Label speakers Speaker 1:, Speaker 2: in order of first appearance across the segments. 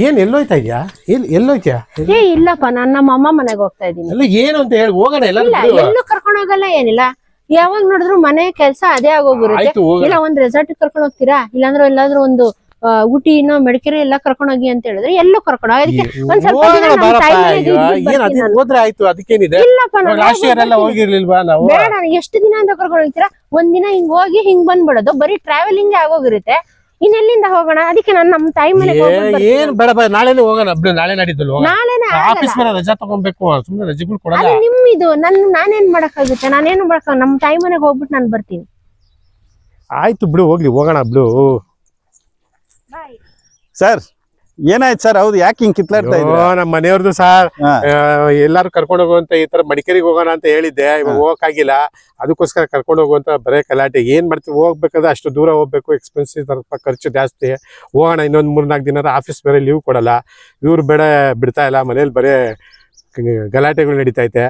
Speaker 1: ಏನ್ ಎಲ್ಲೋಯ್ತಾ ಇದ್ಯಾ? ಎಲ್ಲೋಯ್ತ್ಯಾ?
Speaker 2: ಏ ಇಲ್ಲಪ್ಪ, ನಾನು ನಮ್ಮ ಅಮ್ಮ ಮನೆಗೆ ಹೋಗ್ತಾ ಇದ್ದೀನಿ.
Speaker 1: ಅಲ್ಲ ಏನು ಅಂತ ಹೇಳಿ ಹೋಗೋಣ.
Speaker 2: ಎಲ್ಲೂ ಕರ್ಕೊಂಡು ಹೋಗಲ್ಲ, ಏನಿಲ್ಲ. ಯಾವಾಗ ನೋಡಿದ್ರು ಮನೆ ಕೆಲಸ ಅದೇ ಆಗೋಗಿರುತ್ತೆ. ಇಲ್ಲ ಒಂದ್ ರೆಸಾರ್ಟ್ ಕರ್ಕೊಂಡು ಹೋಗ್ತೀರಾ, ಇಲ್ಲಾಂದ್ರೆ ಎಲ್ಲಾದ್ರೂ ಒಂದು ಊಟಿನೋ ಮೆಡಿಕೆರೆ ಎಲ್ಲ ಕರ್ಕೊಂಡು ಹೋಗಿ ಅಂತ ಹೇಳಿದ್ರೆ ಎಲ್ಲೂ ಕರ್ಕೊಂಡು ಹೋಗೋದಕ್ಕೆ ಒಂದ್ ಸ್ವಲ್ಪ
Speaker 1: ಹೋದ್ರೆ ಆಯ್ತು. ಅದಕ್ಕೇನಿದೆ?
Speaker 2: ಬೇಡ, ಎಷ್ಟು ದಿನ ಅಂತ ಕರ್ಕೊಂಡು ಹೋಗ್ತೀರಾ? ಒಂದಿನ ಹಿಂಗ್ ಹೋಗಿ ಹಿಂಗ್ ಬಂದ್ಬಿಡೋದು, ಬರೀ ಟ್ರಾವೆಲಿಂಗ್ ಆಗೋಗಿರುತ್ತೆ. ಇನ್ನೆಲ್ಲಿಂದ ಹೋಗೋಣ? ಅದಕ್ಕೆ ನಾನು ನಮ್ಮ ತಾಯಿ ಮನೆಗೆ
Speaker 1: ಏನ್ ಬೇಡ, ನಾಳೆನೇ ಹೋಗೋಣ. ನಾಳೆ ನಾಡಿದ್ದು ಆಫೀಸ್ ಮೇಲೆ ರಜಾ ತಗೊಂಡ್ಬೇಕು, ಸುಮ್ಮನೆ ರಜೆಗಳು ಕೊಡಲ್ಲ.
Speaker 2: ನಿಮ್ಮಿದು ನಾನೇನ್ ಮಾಡಕ್ಕಾಗುತ್ತೆ? ನಾನೇನು ಮಾಡಕ್, ನಮ್ಮ ತಾಯಿ ಮನೆಗೆ ಹೋಗ್ಬಿಟ್ಟು ನಾನು ಬರ್ತೀನಿ.
Speaker 1: ಆಯ್ತು ಬಿಡು, ಹೋಗ್ಲಿ, ಹೋಗೋಣ ಬಿಡು.
Speaker 3: ಸರ್ ಏನಾಯ್ತು ಸರ್? ಹೌದು, ಯಾಕೆ ಹಿಂಗ್ ಕಿತ್ಲಾಡ್ತಾ ಇದ್ದೀರಾ?
Speaker 1: ನಮ್ಮ ಮನೆಯವ್ರದ್ದು ಸರ್, ಎಲ್ಲಾರು ಕರ್ಕೊಂಡು ಹೋಗುವಂತ ಈ ತರ ಮಡಿಕೇರಿಗೆ ಹೋಗೋಣ ಅಂತ ಹೇಳಿದ್ದೆ. ಇವಾಗ ಹೋಗಕ್ಕಾಗಿಲ್ಲ, ಅದಕ್ಕೋಸ್ಕರ ಕರ್ಕೊಂಡು ಹೋಗುವಂತ ಬರೇ ಗಲಾಟೆ. ಏನ್ ಮಾಡ್ತೀವಿ, ಹೋಗ್ಬೇಕಾದ್ರೆ ಅಷ್ಟು ದೂರ ಹೋಗ್ಬೇಕು, ಎಕ್ಸ್ಪೆನ್ಸಿವ್, ಸ್ವಲ್ಪ ಖರ್ಚು ಜಾಸ್ತಿ. ಹೋಗೋಣ, ಇನ್ನೊಂದ್ 3-4 ದಿನ ಆಫೀಸ್ ಬೇರೆ ಲೀವ್ ಕೊಡಲ್ಲ, ಇವ್ರು ಬೇಡ ಬಿಡ್ತಾ ಇಲ್ಲ, ಮನೇಲಿ ಬರೇ ಗಲಾಟೆಗಳು ನಡೀತೈತೆ.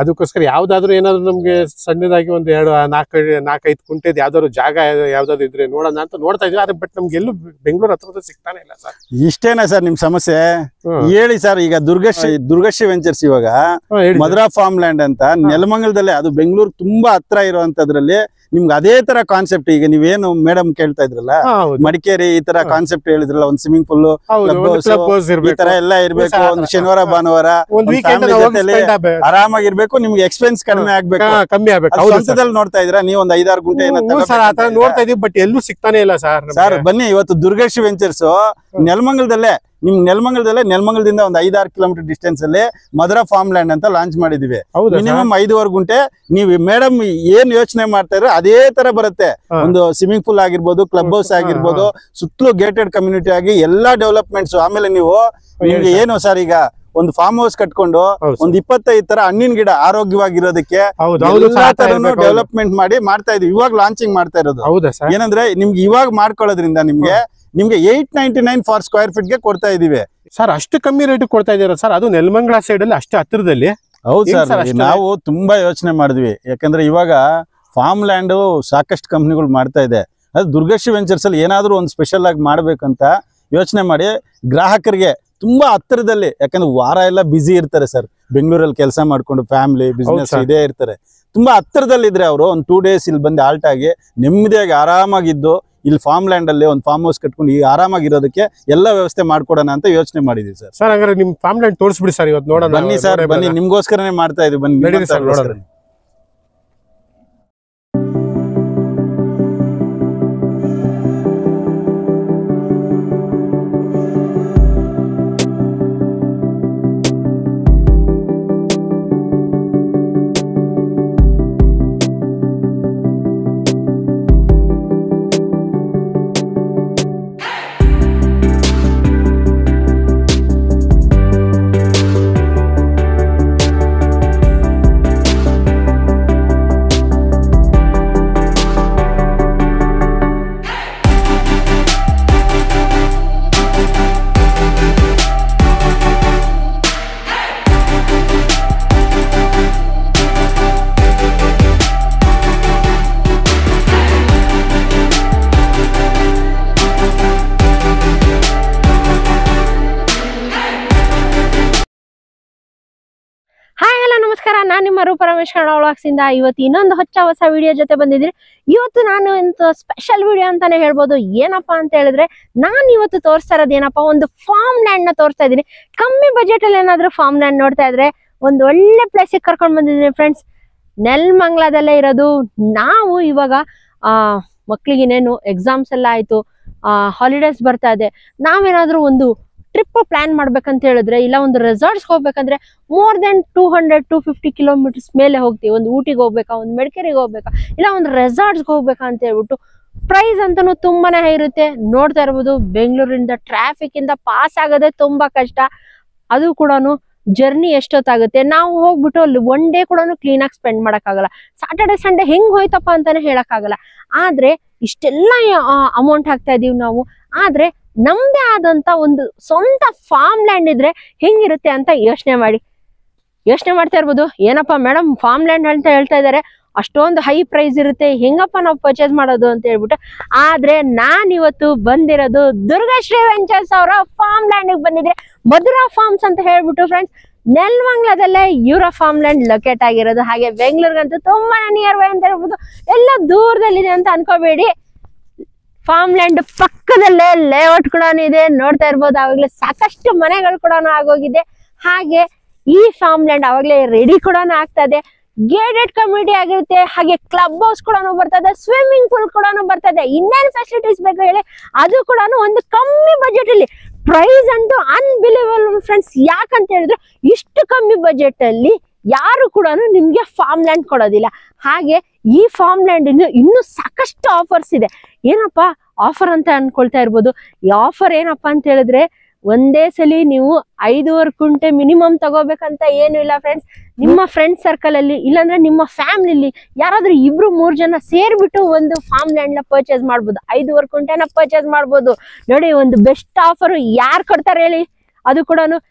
Speaker 1: ಅದಕ್ಕೋಸ್ಕರ ಯಾವ್ದಾದ್ರು ಏನಾದ್ರು ನಮ್ಗೆ ಸಣ್ಣದಾಗಿ ಒಂದ್ 4-5 ಕುಂಟೆದ್ ಯಾವ್ದಾದ್ರು ಜಾಗ ಯಾವ್ದಾದ್ರು ಇದ್ರೆ ನೋಡೋಣ ಅಂತ ನೋಡ್ತಾ ಇದ್ವಿ. ಆದ್ರೆ ಬಟ್ ನಮ್ಗೆ ಎಲ್ಲೂ ಬೆಂಗಳೂರು ಹತ್ರ ಸಿಗ್ತಾನೆ ಇಲ್ಲ ಸರ್.
Speaker 3: ಇಷ್ಟೇನಾ ಸರ್ ನಿಮ್ ಸಮಸ್ಯೆ? ಹೇಳಿ ಸರ್. ಈಗ ದುರ್ಗಶ್ರೀ ವೆಂಚರ್ಸ್ ಇವಾಗ ಮಧುರಾ ಫಾರ್ಮ್ ಲ್ಯಾಂಡ್ ಅಂತ ನೆಲಮಂಗಲದಲ್ಲೇ, ಅದು ಬೆಂಗಳೂರು ತುಂಬಾ ಹತ್ರ ಇರುವಂತದ್ರಲ್ಲಿ ನಿಮ್ಗೆ ಅದೇ ತರ ಕಾನ್ಸೆಪ್ಟ್. ಈಗ ನೀವೇನು ಮೇಡಮ್ ಕೇಳ್ತಾ ಇದ್ರಲ್ಲ, ಮಡಿಕೇರಿ ಈ ತರ ಕಾನ್ಸೆಪ್ಟ್ ಹೇಳಿದ್ರಲ್ಲ, ಒಂದ್ ಸ್ವಿಮ್ಮಿಂಗ್ ಪೂಲ್ ಈ ತರ ಎಲ್ಲ ಇರ್ಬೇಕು, ಒಂದು ಶನಿವಾರ ಭಾನುವಾರ ಆರಾಮಾಗಿರ್ಬೇಕು, ನಿಮ್ಗೆ ಎಕ್ಸ್ಪೆನ್ಸ್ ಕಡಿಮೆ ಆಗ್ಬೇಕು. ಸ್ವಂತದಲ್ಲಿ ನೋಡ್ತಾ ಇದ್ರ ನೀವು ಒಂದ್ 5-6 ಗುಂಟೆ
Speaker 1: ನೋಡ್ತಾ ಇದೀವಿ, ಬಟ್ ಎಲ್ಲೂ ಸಿಗ್ತಾನೆ ಇಲ್ಲ ಸರ್.
Speaker 3: ಸರ್ ಬನ್ನಿ, ಇವತ್ತು ದುರ್ಗಶ್ರೀ ವೆಂಚರ್ಸ್ ನೆಲಮಂಗಲದಲ್ಲೇ, ನೆಲಮಂಗಲದಿಂದ ಒಂದು 5-6 ಕಿಲೋಮೀಟರ್ ಡಿಸ್ಟೆನ್ಸ್ ಅಲ್ಲಿ ಮಧುರಾ ಫಾರ್ಮ್ ಲ್ಯಾಂಡ್ ಅಂತ ಲಾಂಚ್ ಮಾಡಿದೀವಿ. ಮಿನಿಮಮ್ 5.5 ಗುಂಟೆ. ನೀವು ಮೇಡಮ್ ಏನ್ ಯೋಚನೆ ಮಾಡ್ತಾ ಇದ್ರೆ ಅದೇ ತರ ಬರುತ್ತೆ. ಒಂದು ಸ್ವಿಮ್ಮಿಂಗ್ ಪೂಲ್ ಆಗಿರ್ಬೋದು, ಕ್ಲಬ್ ಹೌಸ್ ಆಗಿರ್ಬೋದು, ಸುತ್ತಲೂ ಗೇಟೆಡ್ ಕಮ್ಯುನಿಟಿ ಆಗಿ ಎಲ್ಲಾ ಡೆವಲಪ್ಮೆಂಟ್ಸ್. ಆಮೇಲೆ ನೀವು ನಿಮ್ಗೆ ಏನು ಸರ್, ಈಗ ಒಂದು ಫಾರ್ಮ್ ಹೌಸ್ ಕಟ್ಕೊಂಡು ಒಂದ್ 25 ತರ ಹಣ್ಣಿನ ಗಿಡ ಆರೋಗ್ಯವಾಗಿರೋದಕ್ಕೆ ಡೆವಲಪ್ಮೆಂಟ್ ಮಾಡ್ತಾ ಇದೀವಿ. ಇವಾಗ ಲಾಂಚಿಂಗ್ ಮಾಡ್ತಾ ಇರೋದು. ಏನಂದ್ರೆ ನಿಮ್ಗೆ ಇವಾಗ ಮಾಡ್ಕೊಳ್ಳೋದ್ರಿಂದ ನಿಮ್ಗೆ 899 ಫಾರ್ ಸ್ಕ್ವೇರ್ ಫೀಟ್ ಗೆ ಕೊಡ್ತಾ ಇದೀವಿ
Speaker 1: ಸರ್. ಅಷ್ಟು ಕಮ್ಮಿ ರೇಟ್ ಕೊಡ್ತಾ ಇದೀರ ಸರ್? ಅದು ನೆಲಮಂಗಲ ಸೈಡ್ ಅಲ್ಲಿ ಅಷ್ಟು ಹತ್ತಿರದಲ್ಲಿ?
Speaker 3: ಹೌದು ಸರ್, ನಾವು ತುಂಬಾ ಯೋಚನೆ ಮಾಡಿದ್ವಿ. ಯಾಕಂದ್ರೆ ಇವಾಗ ಫಾರ್ಮ್ ಲ್ಯಾಂಡ್ ಸಾಕಷ್ಟು ಕಂಪ್ನಿಗಳು ಮಾಡ್ತಾ ಇದೆ. ಅದು ದುರ್ಗಶ್ರೀ ವೆಂಚರ್ಸ್ ಅಲ್ಲಿ ಏನಾದ್ರು ಒಂದು ಸ್ಪೆಷಲ್ ಆಗಿ ಮಾಡ್ಬೇಕಂತ ಯೋಚನೆ ಮಾಡಿ ಗ್ರಾಹಕರಿಗೆ ತುಂಬಾ ಹತ್ತಿರದಲ್ಲಿ, ಯಾಕಂದ್ರೆ ವಾರ ಎಲ್ಲ ಬಿಸಿ ಇರ್ತಾರೆ ಸರ್, ಬೆಂಗಳೂರಲ್ಲಿ ಕೆಲಸ ಮಾಡ್ಕೊಂಡು ಫ್ಯಾಮಿಲಿ ಬಿಸ್ನೆಸ್ ಇದೇ ಇರ್ತಾರೆ. ತುಂಬಾ ಹತ್ತಿರದಲ್ಲಿ ಇದ್ರೆ ಅವರು ಒಂದು 2 ಡೇಸ್ ಇಲ್ಲಿ ಬಂದು ಆಲ್ಟ್ ಆಗಿ ನೆಮ್ಮದಿಯಾಗಿ ಆರಾಮಾಗಿದ್ದು ಇಲ್ಲಿ ಫಾರ್ಮ್ ಲ್ಯಾಂಡ್ ಅಲ್ಲಿ ಒಂದು ಫಾರ್ಮ್ ಹೌಸ್ ಕಟ್ಕೊಂಡು ಈ ಆರಾಮಾಗಿರೋದಕ್ಕೆ ಎಲ್ಲ ವ್ಯವಸ್ಥೆ ಮಾಡ್ಕೊಡೋಣ ಅಂತ ಯೋಚನೆ ಮಾಡಿದೀವಿ ಸರ್.
Speaker 1: ಸರ್ ಹಾಗಾದ್ರೆ ನಿಮ್ ಫಾರ್ಮ್ ಲ್ಯಾಂಡ್ ತೋರಿಸ್ಬಿಡಿ ಸರ್, ಇವತ್ತು ನೋಡೋಣ.
Speaker 3: ಬನ್ನಿ ಸರ್, ಬನ್ನಿ, ನಿಮ್ಗೋಸ್ಕರನೇ ಮಾಡ್ತಾ ಇದೀವಿ, ಬನ್ನಿ ಸರ್ ನೋಡೋಣ.
Speaker 2: ನಾನು ನಿಮ್ಮ ರೂಪರಮೇಶ್ ಕನ್ನಡ ವ್ಲಾಗ್ಸ್ ಇಂದ ಇವತ್ತು ಇನ್ನೊಂದು ಹೊಸ ವಿಡಿಯೋ ಜೊತೆ ಬಂದಿದ್ದೀನಿ. ಇವತ್ತು ನಾನು ಇಂತ ಸ್ಪೆಷಲ್ ವಿಡಿಯೋ ಅಂತಾನೆ ಹೇಳ್ಬೋದು. ಏನಪ್ಪಾ ಅಂತ ಹೇಳಿದ್ರೆ, ನಾನು ಇವತ್ತು ತೋರಿಸ್ತಾ ಇರೋದು ಏನಪ್ಪಾ, ಒಂದು ಫಾರ್ಮ್ ಲ್ಯಾಂಡ್ ನ ತೋರಿಸ್ತಾ ಇದ್ದೀನಿ. ಕಮ್ಮಿ ಬಜೆಟ್ ಅಲ್ಲಿ ಏನಾದ್ರು ಫಾರ್ಮ್ ಲ್ಯಾಂಡ್ ನೋಡ್ತಾ ಇದ್ರೆ ಒಂದು ಒಳ್ಳೆ ಪ್ಲೇಸಿಗೆ ಕರ್ಕೊಂಡು ಬಂದಿದ್ದೀನಿ ಫ್ರೆಂಡ್ಸ್. ನೆಲಮಂಗಲದಲ್ಲೇ ಇರೋದು. ನಾವು ಇವಾಗ ಮಕ್ಳಿಗೇನೇನು ಎಕ್ಸಾಮ್ಸ್ ಎಲ್ಲ ಆಯ್ತು, ಹಾಲಿಡೇಸ್ ಬರ್ತಾ ಇದೆ, ನಾವೇನಾದ್ರೂ ಒಂದು ಟ್ರಿಪ್ ಪ್ಲಾನ್ ಮಾಡ್ಬೇಕಂತ ಹೇಳಿದ್ರೆ, ಇಲ್ಲ ಒಂದು ರೆಸಾರ್ಟ್ಸ್ ಹೋಗ್ಬೇಕಂದ್ರೆ ಮೋರ್ ದೆನ್ 200-250 ಕಿಲೋಮೀಟರ್ಸ್ ಮೇಲೆ ಹೋಗ್ತೀವಿ. ಒಂದು ಊಟಿಗೆ ಹೋಗ್ಬೇಕಾ, ಒಂದು ಮೆಡಿಕೇರಿಗೆ ಹೋಗ್ಬೇಕಾ, ಇಲ್ಲ ಒಂದು ರೆಸಾರ್ಟ್ಸ್ಗೆ ಹೋಗ್ಬೇಕಾ ಅಂತ ಹೇಳ್ಬಿಟ್ಟು ಪ್ರೈಸ್ ಅಂತನೂ ತುಂಬಾನೇ ಹೈ ಇರುತ್ತೆ. ನೋಡ್ತಾ ಇರ್ಬೋದು, ಬೆಂಗಳೂರಿಂದ ಟ್ರಾಫಿಕ್ ಇಂದ ಪಾಸ್ ಆಗೋದೇ ತುಂಬಾ ಕಷ್ಟ. ಅದು ಕೂಡ ಜರ್ನಿ ಎಷ್ಟೊತ್ತಾಗುತ್ತೆ. ನಾವು ಹೋಗ್ಬಿಟ್ಟು ಅಲ್ಲಿ 1 ಡೇ ಕೂಡ ಕ್ಲೀನ್ ಆಗಿ ಸ್ಪೆಂಡ್ ಮಾಡಕ್ಕಾಗಲ್ಲ. ಸ್ಯಾಟರ್ಡೆ ಸಂಡೇ ಹೆಂಗ್ ಹೋಯ್ತಪ್ಪ ಅಂತಾನೆ ಹೇಳಕ್ಕಾಗಲ್ಲ. ಆದ್ರೆ ಇಷ್ಟೆಲ್ಲ ಅಮೌಂಟ್ ಹಾಕ್ತಾ ಇದೀವಿ ನಾವು. ಆದ್ರೆ ನಮ್ದೇ ಆದಂತ ಒಂದು ಸ್ವಂತ ಫಾರ್ಮ್ ಲ್ಯಾಂಡ್ ಇದ್ರೆ ಹೆಂಗಿರುತ್ತೆ ಅಂತ ಯೋಚನೆ ಮಾಡ್ತಾ ಇರ್ಬೋದು. ಏನಪ್ಪಾ ಮೇಡಮ್ ಫಾರ್ಮ್ ಲ್ಯಾಂಡ್ ಅಂತ ಹೇಳ್ತಾ ಇದಾರೆ, ಅಷ್ಟೊಂದು ಹೈ ಪ್ರೈಸ್ ಇರುತ್ತೆ, ಹೆಂಗಪ್ಪ ನಾವು ಪರ್ಚೇಸ್ ಮಾಡೋದು ಅಂತ ಹೇಳ್ಬಿಟ್ಟು. ಆದ್ರೆ ನಾನ್ ಇವತ್ತು ಬಂದಿರೋದು ದುರ್ಗಾಶ್ರೀ ವೆಂಚರ್ಸ್ ಅವರ ಫಾರ್ಮ್ ಲ್ಯಾಂಡ್ ಬಂದಿದೆ, ಮಧುರಾ ಫಾರ್ಮ್ಸ್ ಅಂತ ಹೇಳ್ಬಿಟ್ಟು ಫ್ರೆಂಡ್ಸ್. ನೆಲಮಂಗಲದಲ್ಲೇ ಇವರ ಫಾರ್ಮ್ ಲ್ಯಾಂಡ್ ಲೊಕೇಟ್ ಆಗಿರೋದು. ಹಾಗೆ ಬೆಂಗಳೂರಿಗಂತೂ ತುಂಬಾ ನಿಯರ್ ಬೈ ಅಂತ ಹೇಳ್ಬೋದು, ಎಲ್ಲ ದೂರದಲ್ಲಿದೆ ಅಂತ ಅನ್ಕೋಬೇಡಿ. ಫಾರ್ಮ್ ಲ್ಯಾಂಡ್ ಪಕ್ಕದಲ್ಲೇ ಲೇಔಟ್ ಕೂಡ ಇದೆ, ನೋಡ್ತಾ ಇರ್ಬೋದು. ಅವಾಗಲೇ ಸಾಕಷ್ಟು ಮನೆಗಳು ಕೂಡ ಆಗೋಗಿದೆ. ಹಾಗೆ ಈ ಫಾರ್ಮ್ ಲ್ಯಾಂಡ್ ಅವಾಗಲೇ ರೆಡಿ ಕೂಡ ಆಗ್ತಾ ಇದೆ. ಗೇಟೆಡ್ ಕಮ್ಯುನಿಟಿ ಆಗಿರುತ್ತೆ, ಹಾಗೆ ಕ್ಲಬ್ ಹೌಸ್ ಕೂಡ ಬರ್ತದೆ, ಸ್ವಿಮ್ಮಿಂಗ್ ಪೂಲ್ ಕೂಡ ಬರ್ತದೆ. ಇನ್ನೇನು ಫೆಸಿಲಿಟೀಸ್ ಬೇಕು ಹೇಳಿ, ಅದು ಕೂಡ ಒಂದು ಕಮ್ಮಿ ಬಜೆಟ್ ಅಲ್ಲಿ. ಪ್ರೈಸ್ ಅಂತೂ ಅನ್ಬಿಲೀವಬಲ್ ಫ್ರೆಂಡ್ಸ್. ಯಾಕಂತ ಹೇಳಿದ್ರೆ ಇಷ್ಟು ಕಮ್ಮಿ ಬಜೆಟ್ ಅಲ್ಲಿ ಯಾರು ಕೂಡ ನಿಮ್ಗೆ ಫಾರ್ಮ್ ಲ್ಯಾಂಡ್ ಕೊಡೋದಿಲ್ಲ. ಹಾಗೆ ಈ ಫಾರ್ಮ್ ಲ್ಯಾಂಡ್ ಇನ್ನೂ ಸಾಕಷ್ಟು ಆಫರ್ಸ್ ಇದೆ. ಏನಪ್ಪಾ ಆಫರ್ ಅಂತ ಅನ್ಕೊಳ್ತಾ ಇರ್ಬೋದು. ಈ ಆಫರ್ ಏನಪ್ಪಾ ಅಂತ ಹೇಳಿದ್ರೆ, ಒಂದೇ ಸಲ ನೀವು 5 ಕುಂಟೆ ಮಿನಿಮಮ್ ತಗೋಬೇಕಂತ ಏನು ಇಲ್ಲ ಫ್ರೆಂಡ್ಸ್. ನಿಮ್ಮ ಫ್ರೆಂಡ್ ಸರ್ಕಲ್ ಅಲ್ಲಿ ಇಲ್ಲಾಂದ್ರೆ ನಿಮ್ಮ ಫ್ಯಾಮಿಲಿ ಯಾರಾದ್ರೂ 2-3 ಜನ ಸೇರ್ಬಿಟ್ಟು ಒಂದು ಫಾರ್ಮ್ ಲ್ಯಾಂಡ್ ನ ಪರ್ಚೇಸ್ ಮಾಡ್ಬೋದು. 5 ಕುಂಟೆನ ಪರ್ಚೇಸ್ ಮಾಡ್ಬೋದು. ನೋಡಿ, ಒಂದು ಬೆಸ್ಟ್ ಆಫರ್ ಯಾರು ಕೊಡ್ತಾರೆ ಹೇಳಿ? ಅದು ಕೂಡ